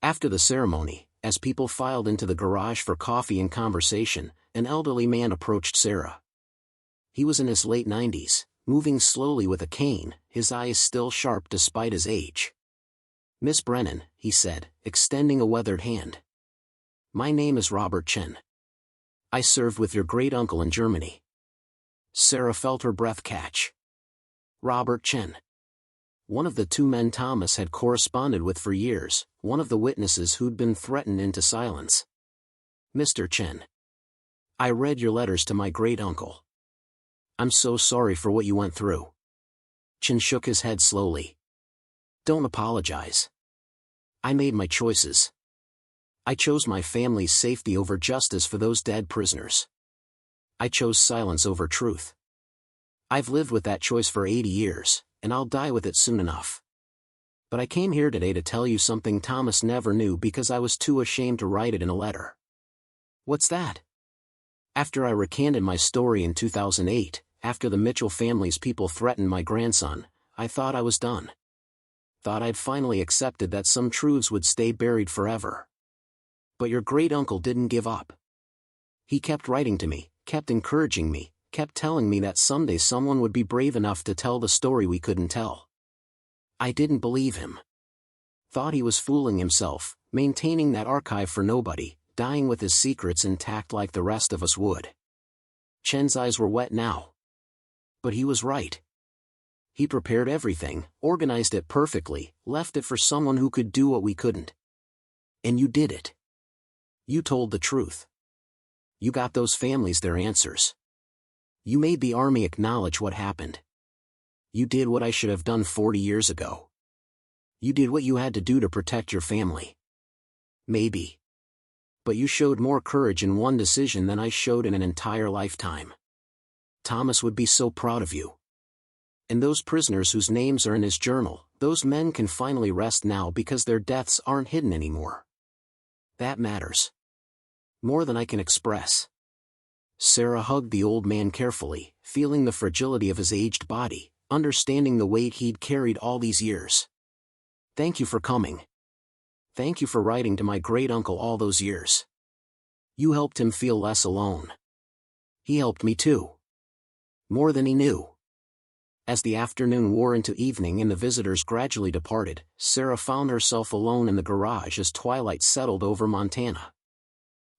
After the ceremony, as people filed into the garage for coffee and conversation, an elderly man approached Sarah. He was in his late 90s, moving slowly with a cane, his eyes still sharp despite his age. "Miss Brennan," he said, extending a weathered hand. "My name is Robert Chen. I served with your great-uncle in Germany." Sarah felt her breath catch. Robert Chen. One of the 2 men Thomas had corresponded with for years, one of the witnesses who'd been threatened into silence. "Mr. Chen. I read your letters to my great-uncle. I'm so sorry for what you went through." Chen shook his head slowly. "Don't apologize. I made my choices. I chose my family's safety over justice for those dead prisoners. I chose silence over truth. I've lived with that choice for 80 years, and I'll die with it soon enough. But I came here today to tell you something Thomas never knew because I was too ashamed to write it in a letter. What's that? After I recanted my story in 2008, after the Mitchell family's people threatened my grandson, I thought I was done. Thought I'd finally accepted that some truths would stay buried forever. But your great-uncle didn't give up. He kept writing to me, kept encouraging me, kept telling me that someday someone would be brave enough to tell the story we couldn't tell. I didn't believe him. Thought he was fooling himself, maintaining that archive for nobody, dying with his secrets intact like the rest of us would. Chen's eyes were wet now. But he was right. He prepared everything, organized it perfectly, left it for someone who could do what we couldn't. And you did it. You told the truth. You got those families their answers. You made the army acknowledge what happened. You did what I should have done 40 years ago. You did what you had to do to protect your family. Maybe. But you showed more courage in one decision than I showed in an entire lifetime. Thomas would be so proud of you. And those prisoners whose names are in his journal, those men can finally rest now because their deaths aren't hidden anymore. That matters. More than I can express. Sarah hugged the old man carefully, feeling the fragility of his aged body, understanding the weight he'd carried all these years. Thank you for coming. Thank you for writing to my great-uncle all those years. You helped him feel less alone. He helped me too. More than he knew. As the afternoon wore into evening and the visitors gradually departed, Sarah found herself alone in the garage as twilight settled over Montana.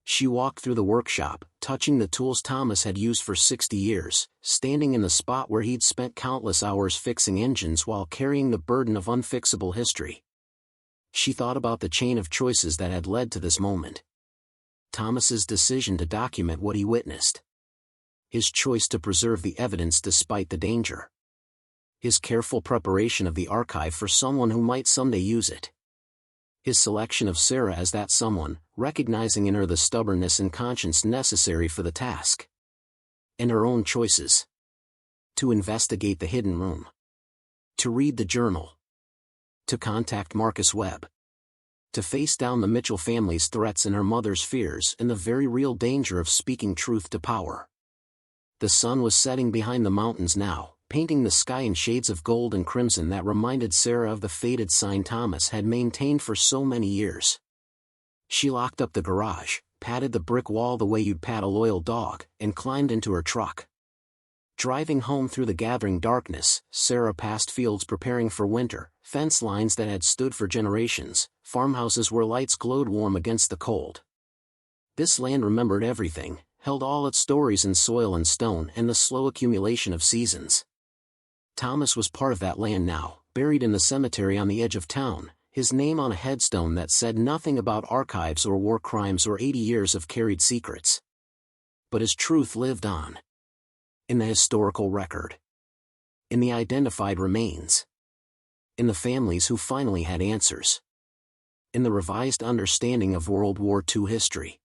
She walked through the workshop, touching the tools Thomas had used for 60 years, standing in the spot where he'd spent countless hours fixing engines while carrying the burden of unfixable history. She thought about the chain of choices that had led to this moment. Thomas's decision to document what he witnessed. His choice to preserve the evidence despite the danger. His careful preparation of the archive for someone who might someday use it. His selection of Sarah as that someone, recognizing in her the stubbornness and conscience necessary for the task. And her own choices. To investigate the hidden room. To read the journal. To contact Marcus Webb. To face down the Mitchell family's threats and her mother's fears and the very real danger of speaking truth to power. The sun was setting behind the mountains now, painting the sky in shades of gold and crimson that reminded Sarah of the faded sign Thomas had maintained for so many years. She locked up the garage, patted the brick wall the way you'd pat a loyal dog, and climbed into her truck. Driving home through the gathering darkness, Sarah passed fields preparing for winter, fence lines that had stood for generations, farmhouses where lights glowed warm against the cold. This land remembered everything, held all its stories in soil and stone and the slow accumulation of seasons. Thomas was part of that land now, buried in the cemetery on the edge of town, his name on a headstone that said nothing about archives or war crimes or 80 years of carried secrets. But his truth lived on. In the historical record. In the identified remains. In the families who finally had answers. In the revised understanding of World War II history.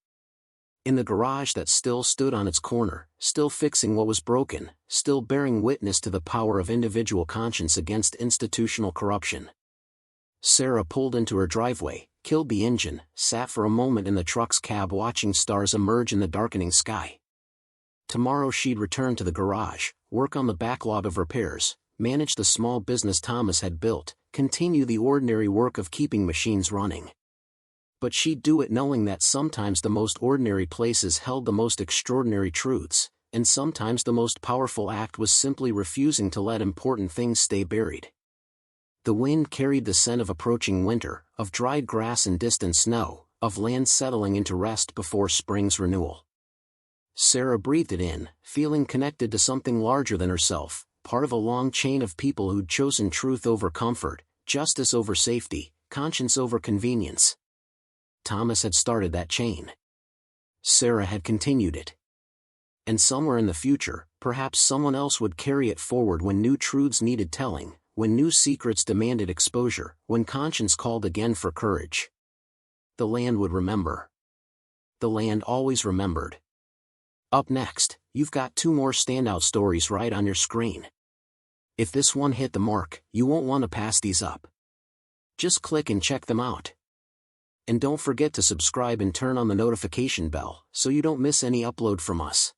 In the garage that still stood on its corner, still fixing what was broken, still bearing witness to the power of individual conscience against institutional corruption. Sarah pulled into her driveway, killed the engine, sat for a moment in the truck's cab watching stars emerge in the darkening sky. Tomorrow she'd return to the garage, work on the backlog of repairs, manage the small business Thomas had built, continue the ordinary work of keeping machines running. But she'd do it knowing that sometimes the most ordinary places held the most extraordinary truths, and sometimes the most powerful act was simply refusing to let important things stay buried. The wind carried the scent of approaching winter, of dried grass and distant snow, of land settling into rest before spring's renewal. Sarah breathed it in, feeling connected to something larger than herself, part of a long chain of people who'd chosen truth over comfort, justice over safety, conscience over convenience. Thomas had started that chain. Sarah had continued it. And somewhere in the future, perhaps someone else would carry it forward when new truths needed telling, when new secrets demanded exposure, when conscience called again for courage. The land would remember. The land always remembered. Up next, you've got 2 more standout stories right on your screen. If this one hit the mark, you won't want to pass these up. Just click and check them out. And don't forget to subscribe and turn on the notification bell so you don't miss any upload from us.